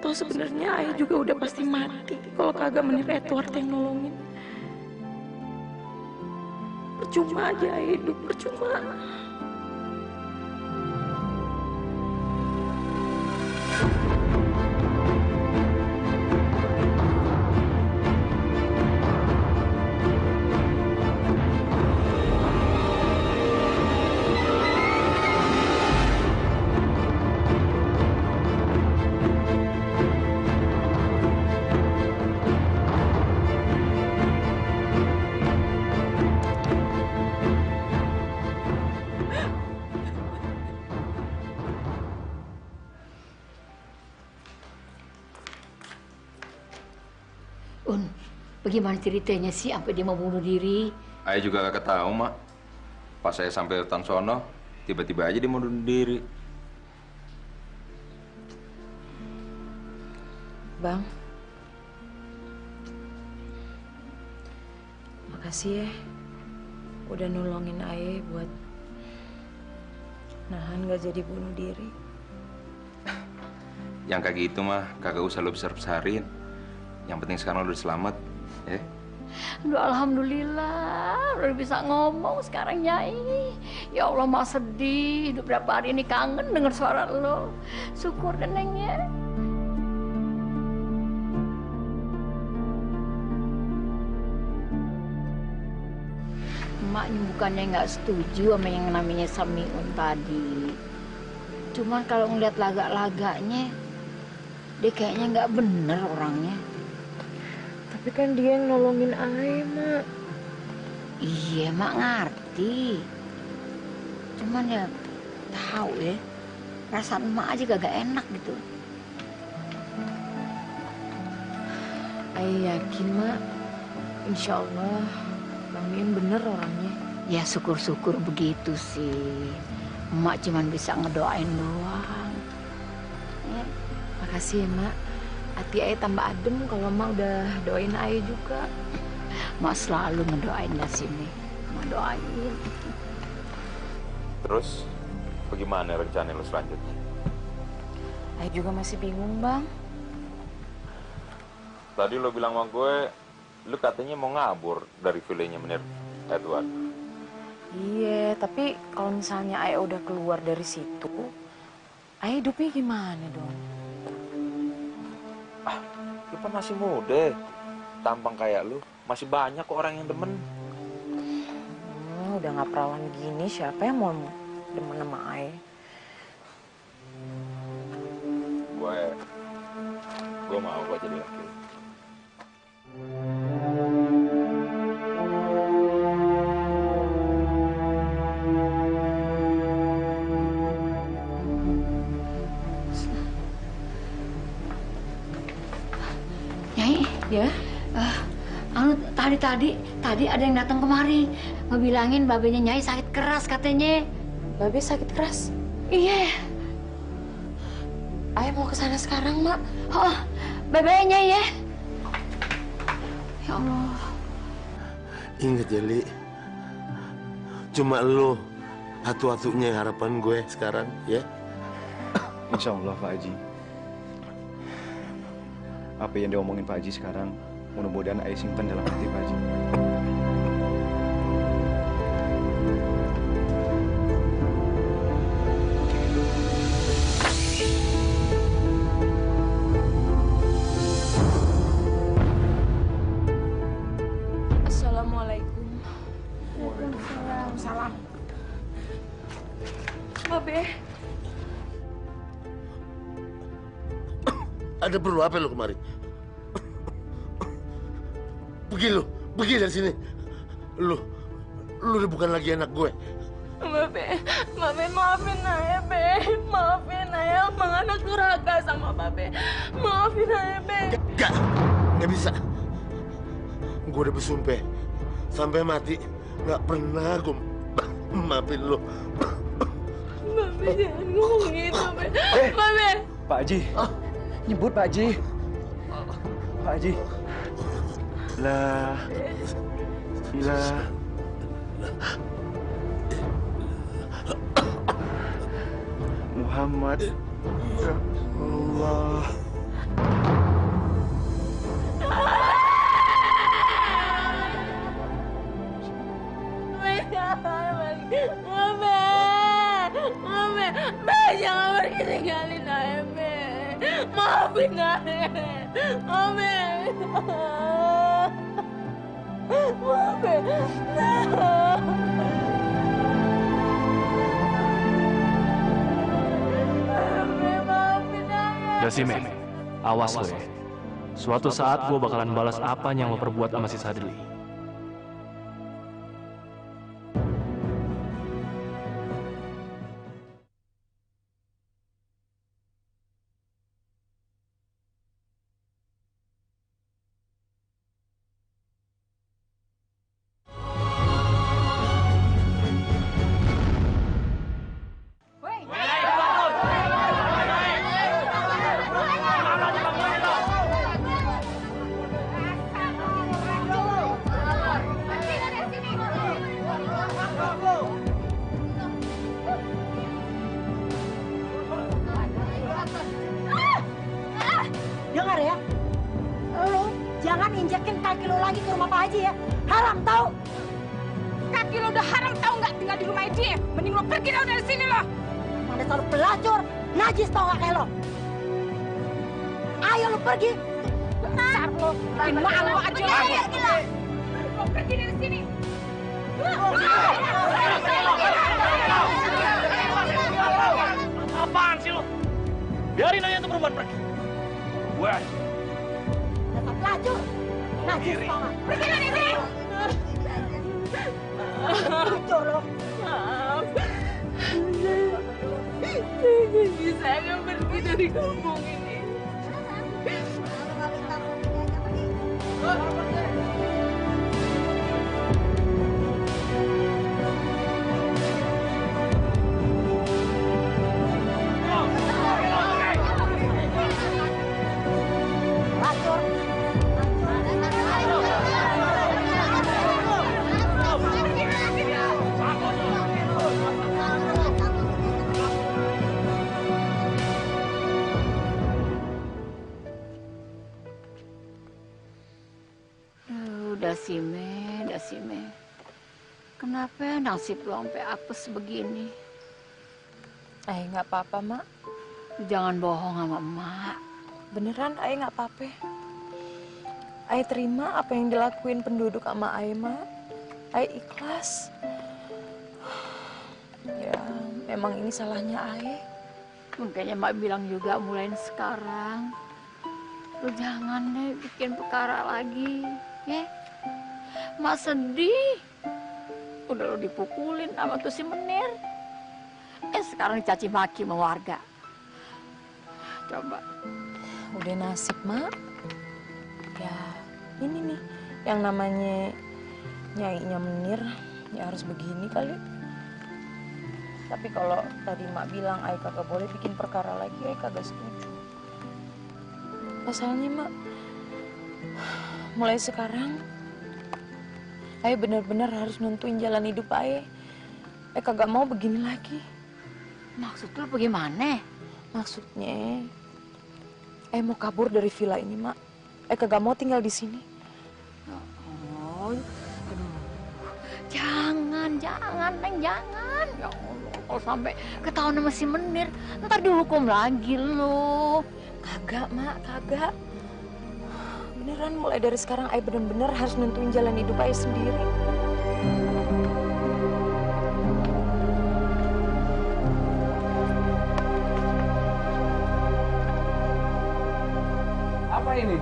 Toh sebenarnya Ayah juga udah pasti mati kalau kagak Menir Edward yang nolongin. Percuma aja Ayah hidup, percuma. Bagaimana ceritanya sih sampai dia mau bunuh diri? Ayah juga gak tahu, Mak. Pas saya sampai hutan sono, tiba-tiba aja dia mau bunuh diri. Bang, makasih ya udah nolongin Ayah buat nahan gak jadi bunuh diri. Yang kayak gitu mah kagak usah lo besar-besarin. Yang penting sekarang lo udah selamat, ya. Aduh, alhamdulillah udah bisa ngomong sekarang Nyai. Ya Allah, mau sedih. Hidup berapa hari ini kangen denger suara lo. Syukur deh Neng ya. Emaknya bukannya nggak setuju sama yang namanya Samiun tadi. Cuman kalau ngeliat lagak-lagaknya, dia kayaknya nggak bener orangnya. Tapi kan dia yang nolongin Ai, Mak. Iya, Mak ngerti. Cuman ya tahu ya, perasaan Mak aja gak enak gitu. Ai yakin, Mak. Insya Allah, Bang Miun bener orangnya. Ya syukur-syukur begitu sih. Emak cuman bisa ngedoain doang. Ya, makasih ya, Mak. Hati Ai tambah adem kalau Mak udah doain Ai juga. Mak selalu ngedoain sini. Mak doain. Terus, bagaimana rencana lo selanjutnya? Ai juga masih bingung, Bang. Tadi lo bilang sama gue, lo katanya mau ngabur dari villanya Menir Edward. Iya, tapi kalau misalnya Ai udah keluar dari situ, Ai hidupnya gimana dong? Lu kan masih muda, tampang kayak lu, masih banyak kok orang yang demen. Udah nggak perawan gini, siapa yang mau demen sama Ai? Gue mau gue jadi laki. Nyai, ya? Tadi ada yang datang kemari ngebilangin babenya Nyai sakit keras katanya. Babe sakit keras? Iya. Ai mau ke sana sekarang, Mak. Oh, babenya Nyai ya. Ya Allah. Ingat ya, Li. Cuma lo satu-satunya harapan gue sekarang, ya. Insya Allah, Pak Haji. Apa yang diomongin Pak Haji sekarang, mudah-mudahan Ai simpan dalam hati Pak Haji. Assalamualaikum. Waalaikumsalam. Babe. Ada perlu apa lo kemari? Pergi dari sini. Lu udah bukan lagi anak gue. Babe, maafin Ayah, Be. Maafin Ayah, Bang anak durhaka sama Babe. Maafin Ayah, Be. Gak bisa. Gue udah bersumpah sampai mati nggak pernah gue maafin lo. Babe, jangan ngomong gitu, Be. Babe. Pak Haji, nyebut Pak Haji. Pak Haji. La ilaha Muhammad Rasulullah. Be, jangan pergi tinggalin Ayah, Be. Maafin Ayah, Be. Dasime, awas lo ya. Suatu saat gue bakalan balas apa yang lo perbuat sama si Sadli. injakin kaki lo lagi ke rumah Pak Haji ya. Haram tahu. Kaki lo udah haram tahu nggak tinggal di rumah dia. Mending lo pergi dari sini lo. Mana selalu pelacur, najis tau nggak kayak lo. Ayo lo pergi. Besar lo, bikin malu aja lo. Lo pergi dari sini. Apaan sih lo? Biarin aja tuh perempuan pergi. Gue Tetap pelacur, najis tau nggak. Pergi dari sini. Pelacur lo. Maaf. Saya bisa nggak pergi dari kampung ini. Dasime. Kenapa nasib lu sampai apes begini? Nggak apa-apa, Mak. Jangan bohong sama emak. Beneran, nggak apa-apa. Terima apa yang dilakuin penduduk sama Mak. Ikhlas. Ya, memang ini salahnya Makanya Mak bilang juga mulai sekarang. Lu jangan deh bikin perkara lagi, ya. Mak sedih. Udah lo dipukulin sama tuh si Menir. Sekarang dicaci maki sama warga. Coba. Udah nasib, Mak. Ya, ini nih yang namanya nyainya Menir, ya harus begini kali. Tapi kalau tadi Mak bilang Ai kagak boleh bikin perkara lagi, Ai kagak setuju. Pasalnya, Mak, mulai sekarang Ai benar-benar harus nentuin jalan hidup Ai. Ai kagak mau begini lagi. Maksud lu bagaimana? Maksudnya, Ai mau kabur dari villa ini, Mak. Ai kagak mau tinggal di sini. Oh, aduh. Jangan, Neng, jangan. Ya Allah, kalau sampai ketahuan sama si Menir, ntar dihukum lagi lu. Kagak, Mak, kagak. Beneran mulai dari sekarang Ai bener-bener harus nentuin jalan hidup Ai sendiri. Apa ini?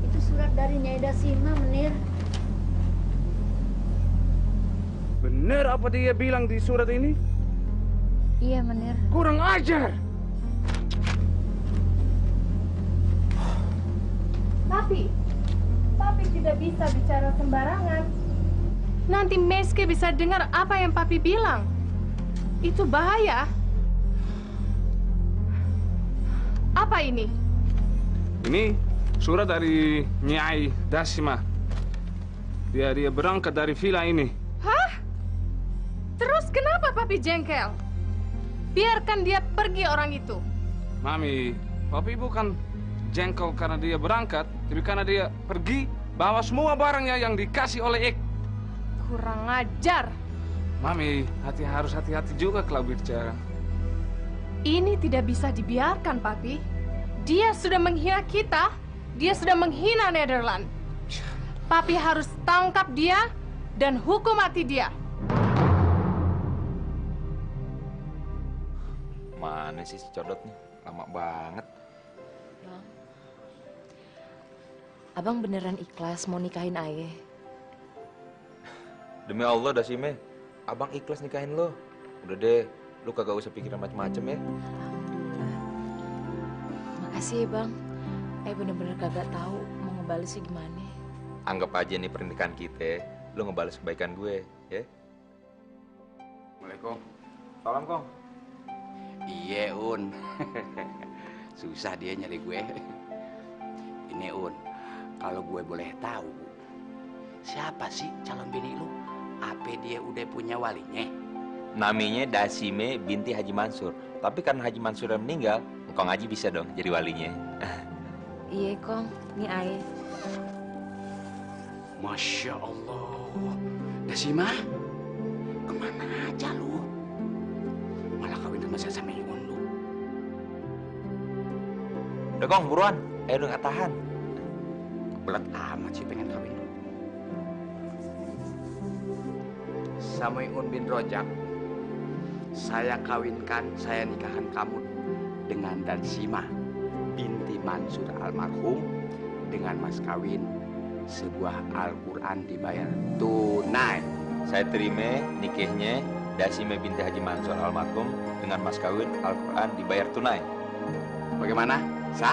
Itu surat dari Nyai Dasima, Menir. Bener apa dia bilang di surat ini? Iya, Menir. Kurang ajar. Papi tidak bisa bicara sembarangan. Nanti Meske bisa dengar apa yang Papi bilang. Itu bahaya. Apa ini? Ini surat dari Nyai Dasima. Dia berangkat dari villa ini. Hah? Terus kenapa Papi jengkel? Biarkan dia pergi orang itu. Mami, Papi bukan jengkel karena dia berangkat, tapi karena dia pergi bawa semua barangnya yang dikasih oleh Ek. Kurang ajar. Mami, harus hati-hati juga kalau bicara. Ini tidak bisa dibiarkan, Papi. Dia sudah menghina kita. Dia sudah menghina Nederland. Papi harus tangkap dia dan hukum mati dia. Mana sih si Codot nih? Lama banget. Abang beneran ikhlas mau nikahin Aye? Demi Allah, Dasime. Abang ikhlas nikahin lo. Udah deh, lu kagak usah pikirin macem-macem ya. Makasih ya, Bang. Bener-bener kagak tahu mau ngebalesnya gimana. Anggap aja nih pernikahan kita, lu ngebales kebaikan gue, ya. Assalamualaikum. Salam, Kong. Iya, Un. Susah dia nyari gue. Ini, Un. Kalau gue boleh tahu, siapa sih calon bini lu? Apa dia udah punya walinya? Namanya Dasime binti Haji Mansur. Tapi karena Haji Mansur udah meninggal, Kong Haji bisa dong jadi walinya. Iya, Kong. Ini Ae. Masya Allah. Dasima, kemana aja lu? Malah kawin sama saya sama Iun lu. Udah Kong, buruan. Udah nggak tahan. Berat amat sih pengen kawin lu. Sama Iun bin Rojak, saya kawinkan, saya nikahkan kamu dengan Dansima binti Mansur almarhum dengan mas kawin sebuah Al-Quran dibayar tunai. Saya terima nikahnya Dasime binti Haji Mansur almarhum dengan mas kawin Al-Quran dibayar tunai. Bagaimana? Sah?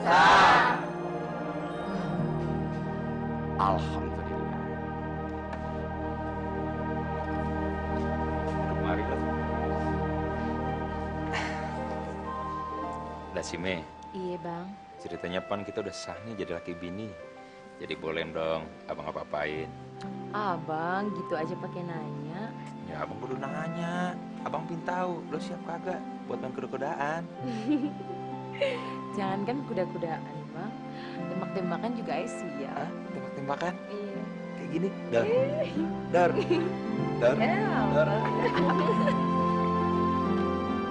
Sah. Alhamdulillah. Mari lo. Dasime. Iya, Bang. Ceritanya Pan kita udah sah nih jadi laki bini. Jadi boleh dong abang apa-apain. Abang gitu aja pakai nanya. Ya abang kudu nanya. Abang pin tahu lo siap kagak buat main kuda-kudaan. Jangan kan kuda-kudaan, Bang. Tembak-tembakan juga Ae siap. Tembak-tembakan? Iya. Kayak gini. Dar. Dar. Dar.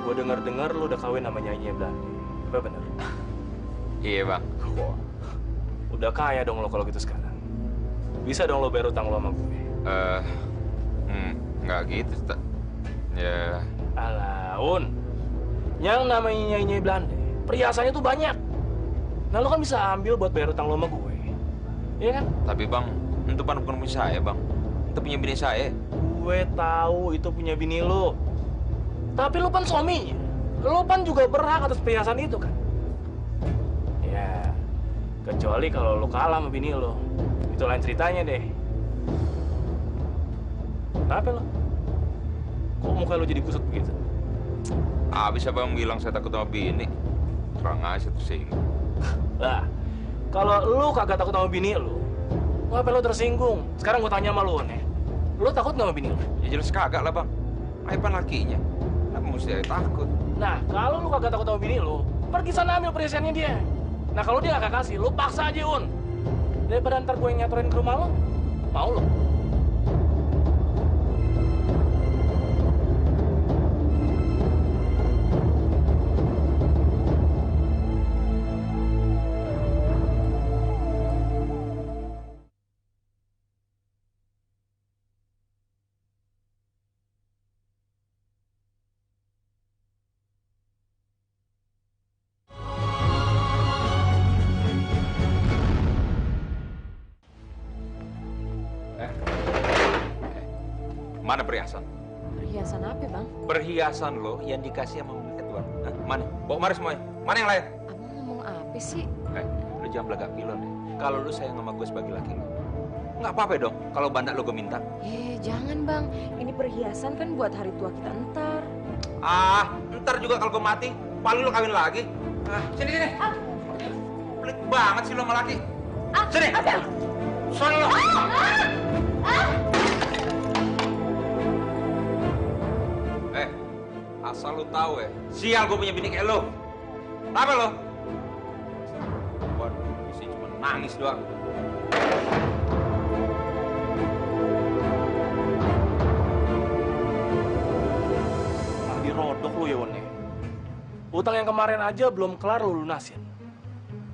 Gue dengar lu udah kawin sama Nyanyi Belanda. Apa bener? Iya bang. Wah, udah kaya dong lo kalau gitu sekarang. Bisa dong lo bayar utang lo sama gue. Nggak gitu. Ya. Alah, Un. Yang namanya Nyanyi Belanda, perhiasannya tuh banyak. Nah lo kan bisa ambil buat bayar utang lo sama gue. Iya kan? Tapi bang, itu Pan bukan punya saya bang. Itu punya bini saya. Gue tahu itu punya bini lo. Tapi lo Pan suaminya. Lo Pan juga berhak atas perhiasan itu kan? Ya, kecuali kalau lo kalah sama bini lo. Itu lain ceritanya deh. Kenapa lo? Kok muka lo jadi kusut begitu? Abis abang bilang saya takut sama bini. Terang aja tersinggung. Lah, kalau lo kagak takut sama bini lo, ngapain lo tersinggung? Sekarang gue tanya sama lo nih. Lo takut nggak sama bini lo? Ya jelas kagak lah bang. Ayo Pan lakinya. Kenapa mesti saya takut? Nah, kalau lo kagak takut sama bini lo, pergi sana ambil perhiasannya dia. Nah, kalau dia kagak kasih, lo paksa aja, Un. Daripada ntar gue yang nyatorin ke rumah lo, mau lo? Mana perhiasan? Perhiasan apa, Bang? Perhiasan lo yang dikasih sama Milik Edward. Mana? Bawa kemari semuanya. Mana yang lain? Abang ngomong apa sih? Lu jangan belagak pilon deh. Kalau lu sayang sama gue sebagai laki lu, nggak apa-apa dong kalau bandak lo gue minta. Jangan, Bang. Ini perhiasan kan buat hari tua kita ntar. Ntar juga kalau gue mati, paling lo kawin lagi. Sini. Pelik banget sih lo sama laki. Sini. Sono lo. Asal lu tahu ya, sial gue punya bini kayak lo. Apa lo? Waduh, isi cuma nangis doang. Dirodok lu ya, Un. Utang yang kemarin aja belum kelar lu lunasin.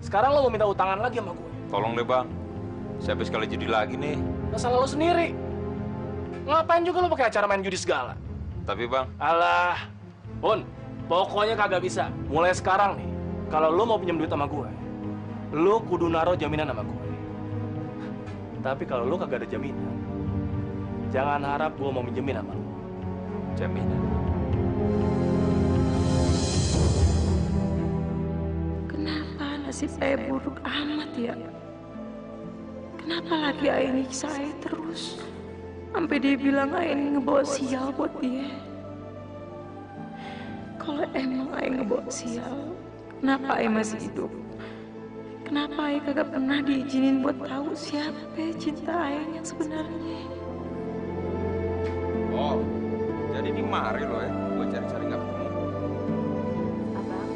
Sekarang lo mau minta utangan lagi sama gue. Tolong deh bang, saya habis kali judi lagi nih. Masalah lo sendiri. Ngapain juga lo pakai acara main judi segala? Tapi bang. Alah, Un, pokoknya kagak bisa. Mulai sekarang nih, kalau lo mau pinjam duit sama gue, lo kudu naruh jaminan sama gue. Tapi kalau lo kagak ada jaminan, jangan harap gue mau minjemin sama lo. Jaminan? Kenapa nasib saya buruk amat ya? Kenapa lagi Ae nyiksa Ae terus? Sampai dia bilang Ae ngebawa sial buat dia. Kalau emang Ae ngebawa sial, kenapa Ae masih hidup? Kenapa Ae kagak pernah diizinin buat tahu siapa cinta Ae yang sebenarnya? Oh, jadi ini mari lo ya, gue cari-cari nggak ketemu. Abang.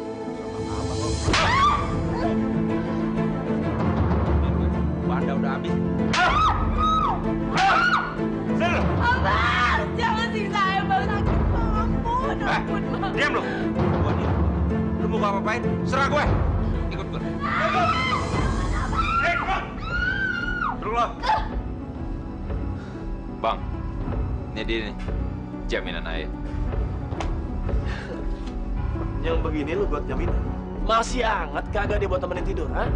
Diam lu. Gua diam. Lu mau gua apa-apain? Serah gue. Ikut gue. Dulu lo. Bang, ini dia nih, jaminan ayah. Yang begini lu buat jaminan? Masih hangat kagak dia buat temenin tidur, ha?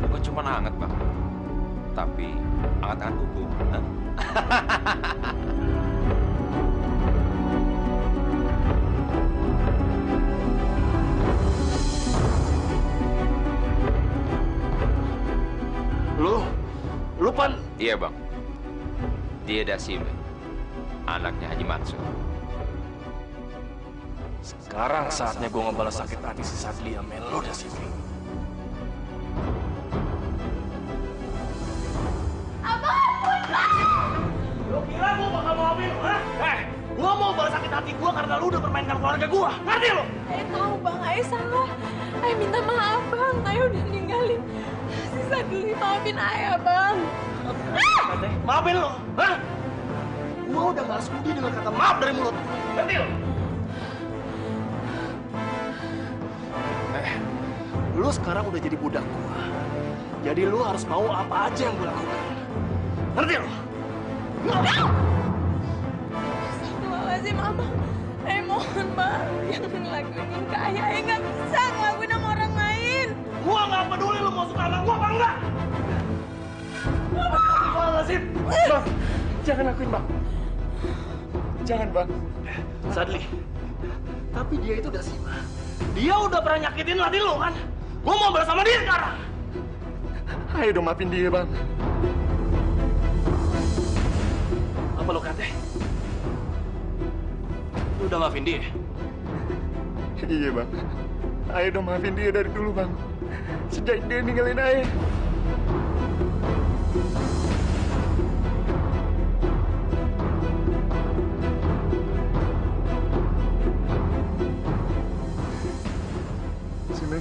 Bukan cuma hangat, Bang. Tapi hangat-hangat kuku. Ha? Lu pan? Iya, Bang. Dia Dasime, anaknya Haji Mansur. Sekarang saatnya gue ngebalas sakit hati si Sadli sama lo Dasime. Lo kira gue bakal maafin lo, ha? Gue mau balas sakit hati gue karena lu udah permainkan keluarga gue. Ngerti lo? Tahu bang, Ayah salah. Ayah minta maaf bang, Ayah udah ninggalin si Sadli. Maafin Ayah bang. Maafin lo, ha? Gue udah gak sudi dengan kata maaf dari mulut. Ngerti lo? Lu sekarang udah jadi budak gue. Jadi lu harus mau apa aja yang gue lakukan. Ngerti lo? Astagfirullahaladzim, Abang. Mohon bang, yang ngelakuin ke Ayah. Ayah nggak bisa ngelakuin sama orang lain. Gua nggak peduli lu mau suka sama gua apa enggak. Astagfirullahaladzim. Bang, jangan lakuin bang. Jangan bang. Sadli, tapi dia itu udah Sima. Dia udah pernah nyakitin hati lo kan? Gua mau balas sama dia sekarang. Ayo dong maafin dia bang. Apa lo kata? Lu udah maafin dia? Iya bang. Ayo dong maafin dia dari dulu bang. Sejak dia ninggalin Ayah. Sini.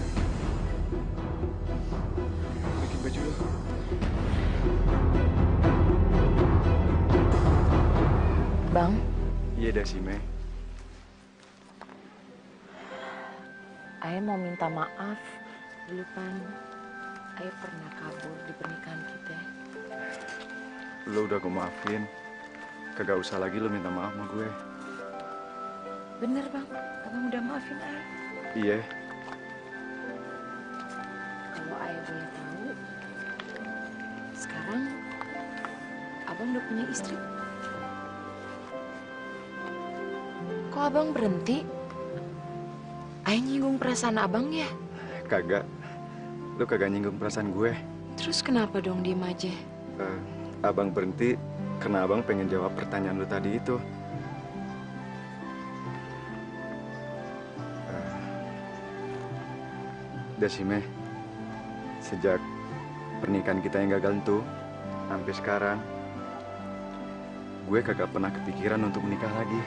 Bikin baju lo. Bang? Iya, Dasime. Ayah mau minta maaf. Dulu kan Ayah pernah kabur di pernikahan kita. Lo udah gue maafin. Kagak usah lagi lo minta maaf sama gue. Bener bang, abang udah maafin Ayah. Iya. Kalau Ayah boleh tahu, sekarang abang udah punya istri. Kok abang berhenti? Ayah nyinggung perasaan abang ya? Kagak. Lo kagak nyinggung perasaan gue. Terus kenapa dong diem aja? Abang berhenti karena abang pengen jawab pertanyaan lo tadi itu. Dasime, sejak pernikahan kita yang gagal itu sampai sekarang, gue kagak pernah kepikiran untuk menikah lagi.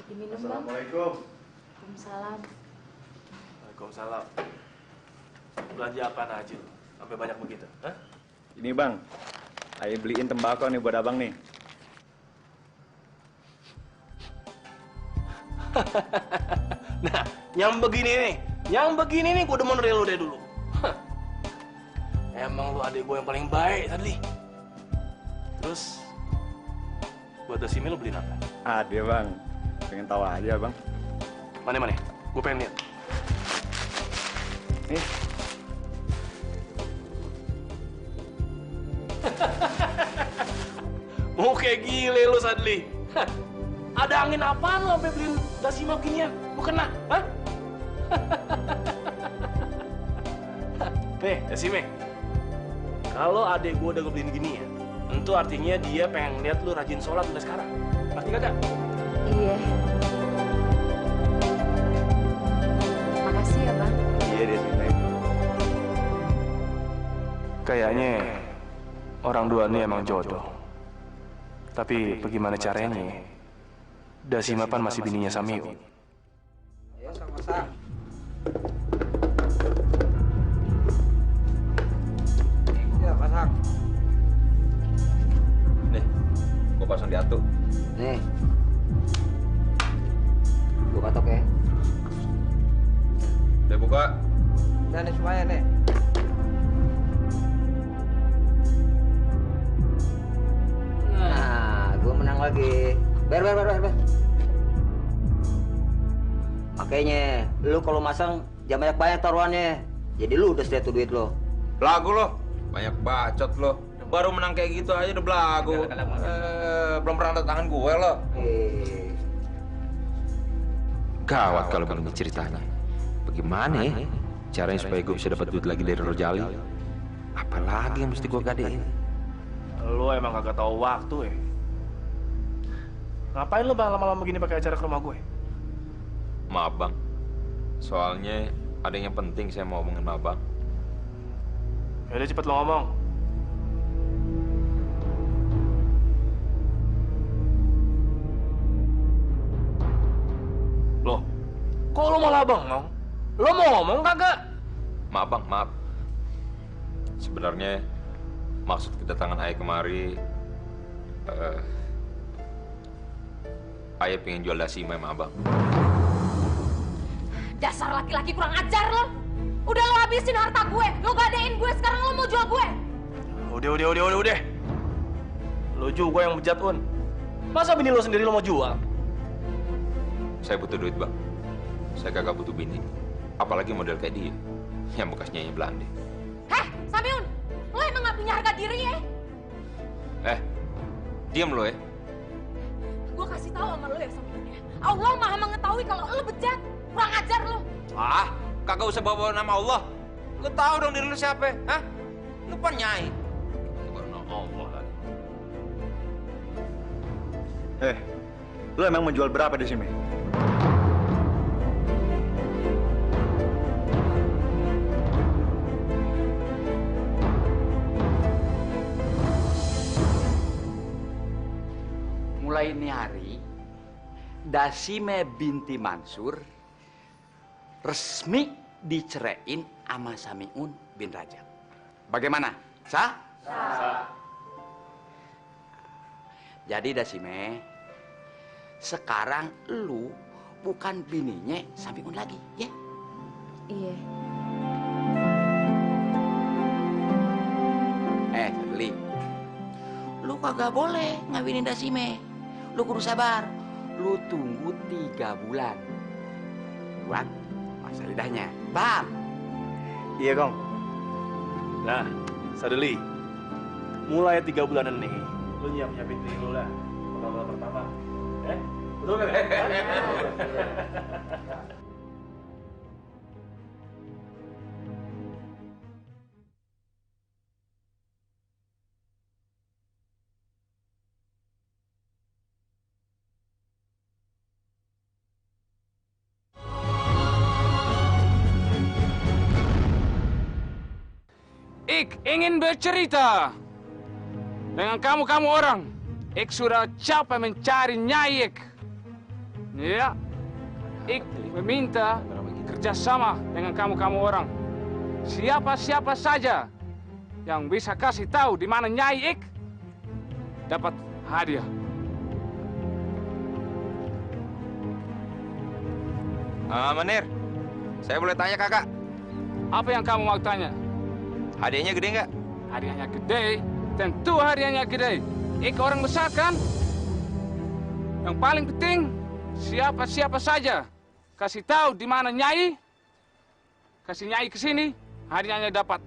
Diminum bang. Assalamualaikum. Waalaikumsalam. Waalaikumsalam. Belanja apaan aja lu? Sampai banyak begitu, hah? Ini bang, Ayah beliin tembakau nih buat abang nih. Nah, yang begini nih gue demen dari lu dari dulu. Hah. Emang lu adik gue yang paling baik tadi. Terus, buat Dasime lu beliin apa? Ada bang, pengen tahu aja bang. Mana? Gue pengen lihat. Nih. Mau kayak gile lu Sadli. Hah. Ada angin apaan lu sampai beliin Dasime beginian? Lu kena, hah? Nih, Dasime. Kalau adik gue udah beliin gini ya, tentu artinya dia pengen lihat lu rajin sholat mulai sekarang. Ngerti kagak? Iya. Makasih ya bang. Iya Dasime. Kayaknya orang dua ini emang jodoh. Tapi bagaimana caranya? Dasima pan masih bininya Samiun. Ayo sang-sang. Ya, pasang. Nih, gua pasang di atu. Nih. Gua patok ya. Udah buka. Udah nih semuanya nih. Nah, gua menang lagi. Ber. Makanya, lu kalau masang jangan banyak taruhannya. Jadi lu udah setia tuh duit lo. Belagu lo. Banyak bacot lo. Baru menang kayak gitu aja udah belagu. Belum pernah ada tangan gue lo. Gawat kalau begini ceritanya. Bagaimana ya caranya supaya gue bisa dapat duit lagi dari Rojali? Apalagi yang mesti gue gadein? Lu emang kagak tahu waktu ya? Ngapain lu bang lama-lama begini pakai acara ke rumah gue? Maaf bang, soalnya ada yang penting saya mau omongin sama abang. Yaudah cepet lo ngomong. Loh, kok lo malah bengong? Lo mau ngomong kagak? Maaf bang, maaf. Sebenarnya maksud kedatangan Ayah kemari, Ayah pengen jual Dasima sama abang. Dasar laki-laki kurang ajar lo. Udah lo habisin harta gue, lo gadein gue, sekarang lo mau jual gue. Udah. Lo juga yang bejat, Un. Masa bini lo sendiri lo mau jual? Saya butuh duit bang. Saya kagak butuh bini. Apalagi model kayak dia, yang bekasnya yang Belanda. Heh, Samiun, lo emang gak punya harga diri ya? Diam lo ya. Gue kasih tahu sama lo ya, Samiun ya. Allah maha mengetahui kalau lo bejat, kurang ajar lo. Ah, kagak usah bawa nama Allah. Lu tahu dong diri lu siapa? Hah? Lu pan nyai. Bawa nama Allah lagi. Lu emang menjual berapa di sini? Mulai ini hari, Dasime binti Mansur resmi diceraiin sama Samiun bin Rajab. Bagaimana? Sah? Sah. Jadi Dasime, sekarang lu bukan bininya Samiun lagi, ya? Iya. Li, lu kagak boleh ngawinin Dasime. Lu kudu sabar. Lu tunggu 3 bulan. Buat masa lidahnya. Paham? Iya, Kong. Nah, Sadeli, mulai 3 bulan ini, lu nyiapin diri lu lah. Bakal pertama. Betul kan? Ik ingin bercerita dengan kamu orang. Ik sudah capek mencari Nyai Ik. Ya, Ik meminta kerjasama dengan kamu orang. Siapa saja yang bisa kasih tahu di mana Nyai Ik dapat hadiah. Menir, saya boleh tanya kakak? Apa yang kamu mau tanya? Hadiahnya gede nggak? Hadiahnya gede, tentu hadiahnya gede. Ik orang besar kan? Yang paling penting, siapa saja kasih tahu di mana Nyai, kasih Nyai ke sini, hadiahnya dapat.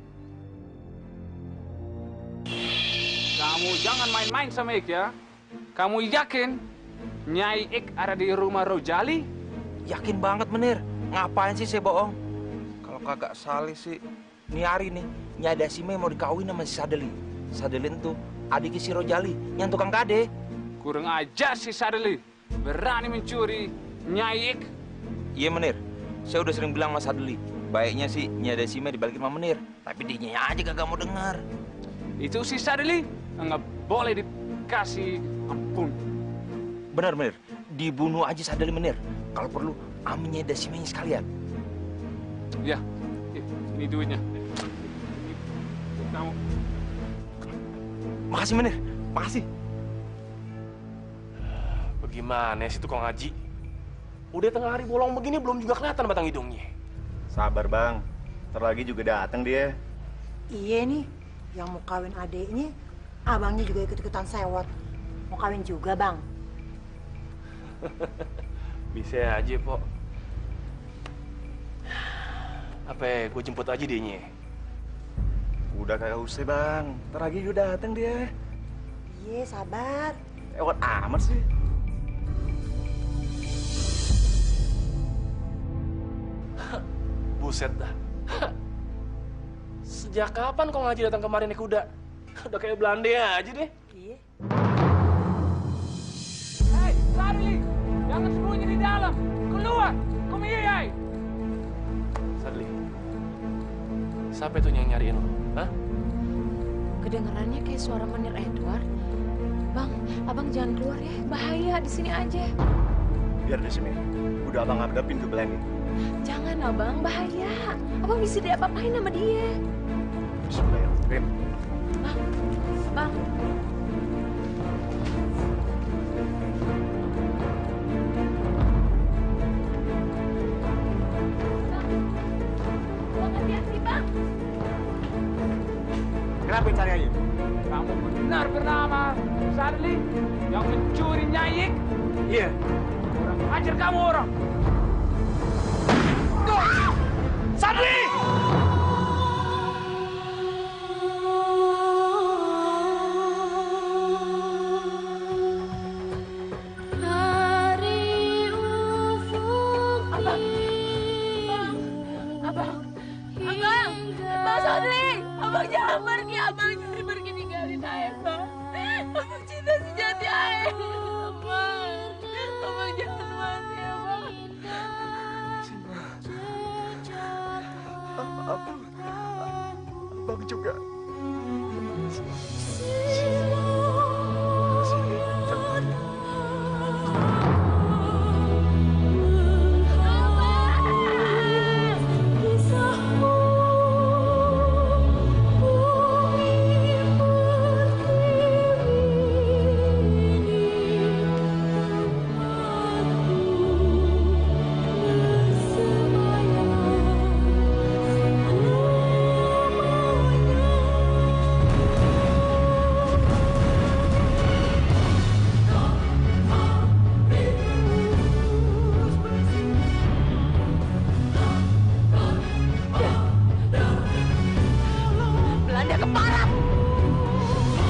Kamu jangan main-main sama Ik ya. Kamu yakin Nyai Ik ada di rumah Rojali? Yakin banget, Menir. Ngapain sih saya bohong? Kalau kagak salah sih, nih hari nih, Nyai Dasime mau dikawin sama si Sadeli. Sadelin tuh adiknya si Rojali, yang tukang kade. Kurang aja si Sadeli, berani mencuri Nyai Ik. Iya, Menir. Saya udah sering bilang sama Sadeli, baiknya sih nyada si Mei dibalikin sama Menir. Tapi dia aja kagak mau dengar. Itu si Sadeli nggak boleh dikasih ampun. Benar, Menir. Dibunuh aja Sadeli, Menir. Kalau perlu, nyada si Mei sekalian. Ya, ini duitnya. Kamu. Makasih, Menir. Makasih. Bagaimana sih tukang ngaji? Udah tengah hari bolong begini belum juga kelihatan batang hidungnya. Sabar bang, ntar lagi juga datang dia. Iya nih, yang mau kawin adeknya, abangnya juga ikut-ikutan sewot. Mau kawin juga bang. Bisa aja, Pok. Apa ya, gue jemput aja dianya? Udah kagak usah bang, ntar lagi juga datang dia. Iya, sabar. Lewat amat sih. Buset dah. Sejak kapan kau ngaji datang kemari naik kuda? Udah kayak Belanda aja deh. Iya. Hei, Sadli! Jangan sembunyi di dalam! Keluar! Come here, Yai! Sadli, siapa itu yang nyariin lo? Hah? Kedengarannya kayak suara Menir Edward. Bang, abang jangan keluar ya. Bahaya, di sini aja. Biar di sini. Udah abang hadapin ke Belanda. Jangan abang, bahaya. Abang bisa diapa-apain sama dia. Bismillahirrahmanirrahim. Bang. Bang, hati-hati, Bang. Kenapa cari aja? Kamu benar bernama Sadli yang mencuri Nyai? Iya. Kurang ajar kamu orang. Sadli! Bang Sadli, abang jangan pergi, abang jangan pergi ninggalin ayah, Bang. Abang cinta sejati ayah, abang jangan mati ya, Bang. Abang juga. Belanda kepala.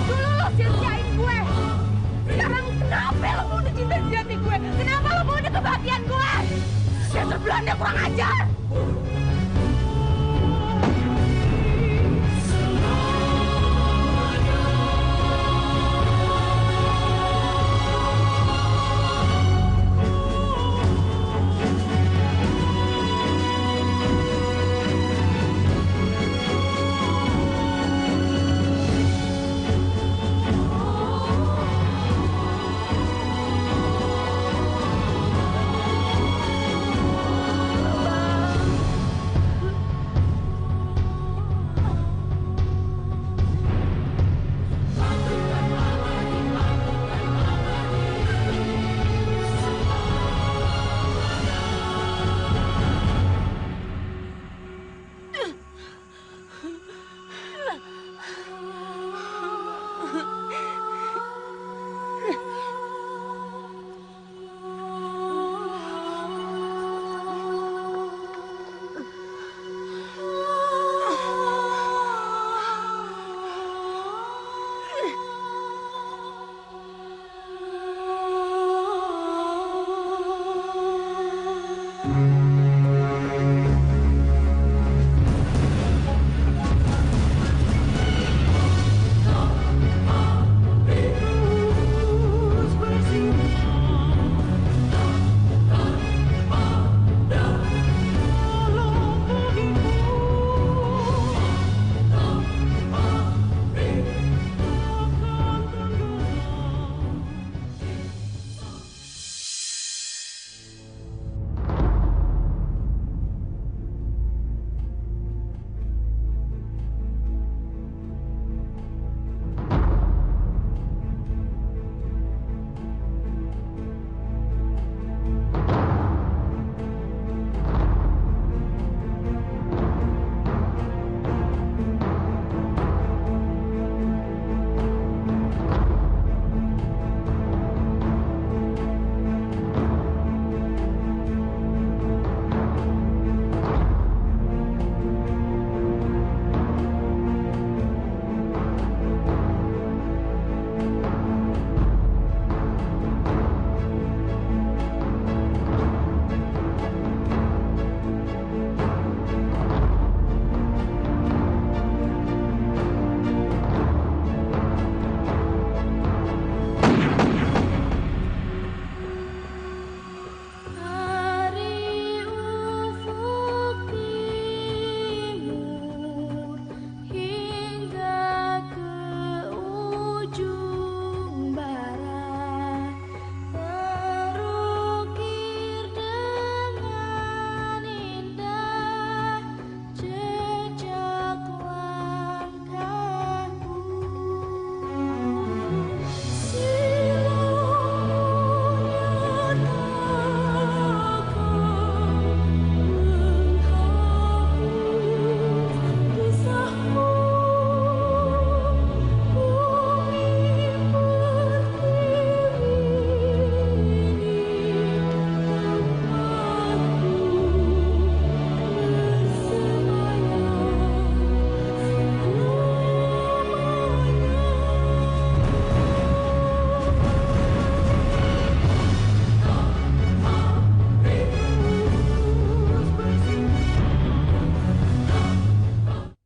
Dulu lo sia-siain gue. Sekarang kenapa lo mau cinta sejati gue? Kenapa lo mau kebahagiaan gue? Setan Belanda kurang ajar.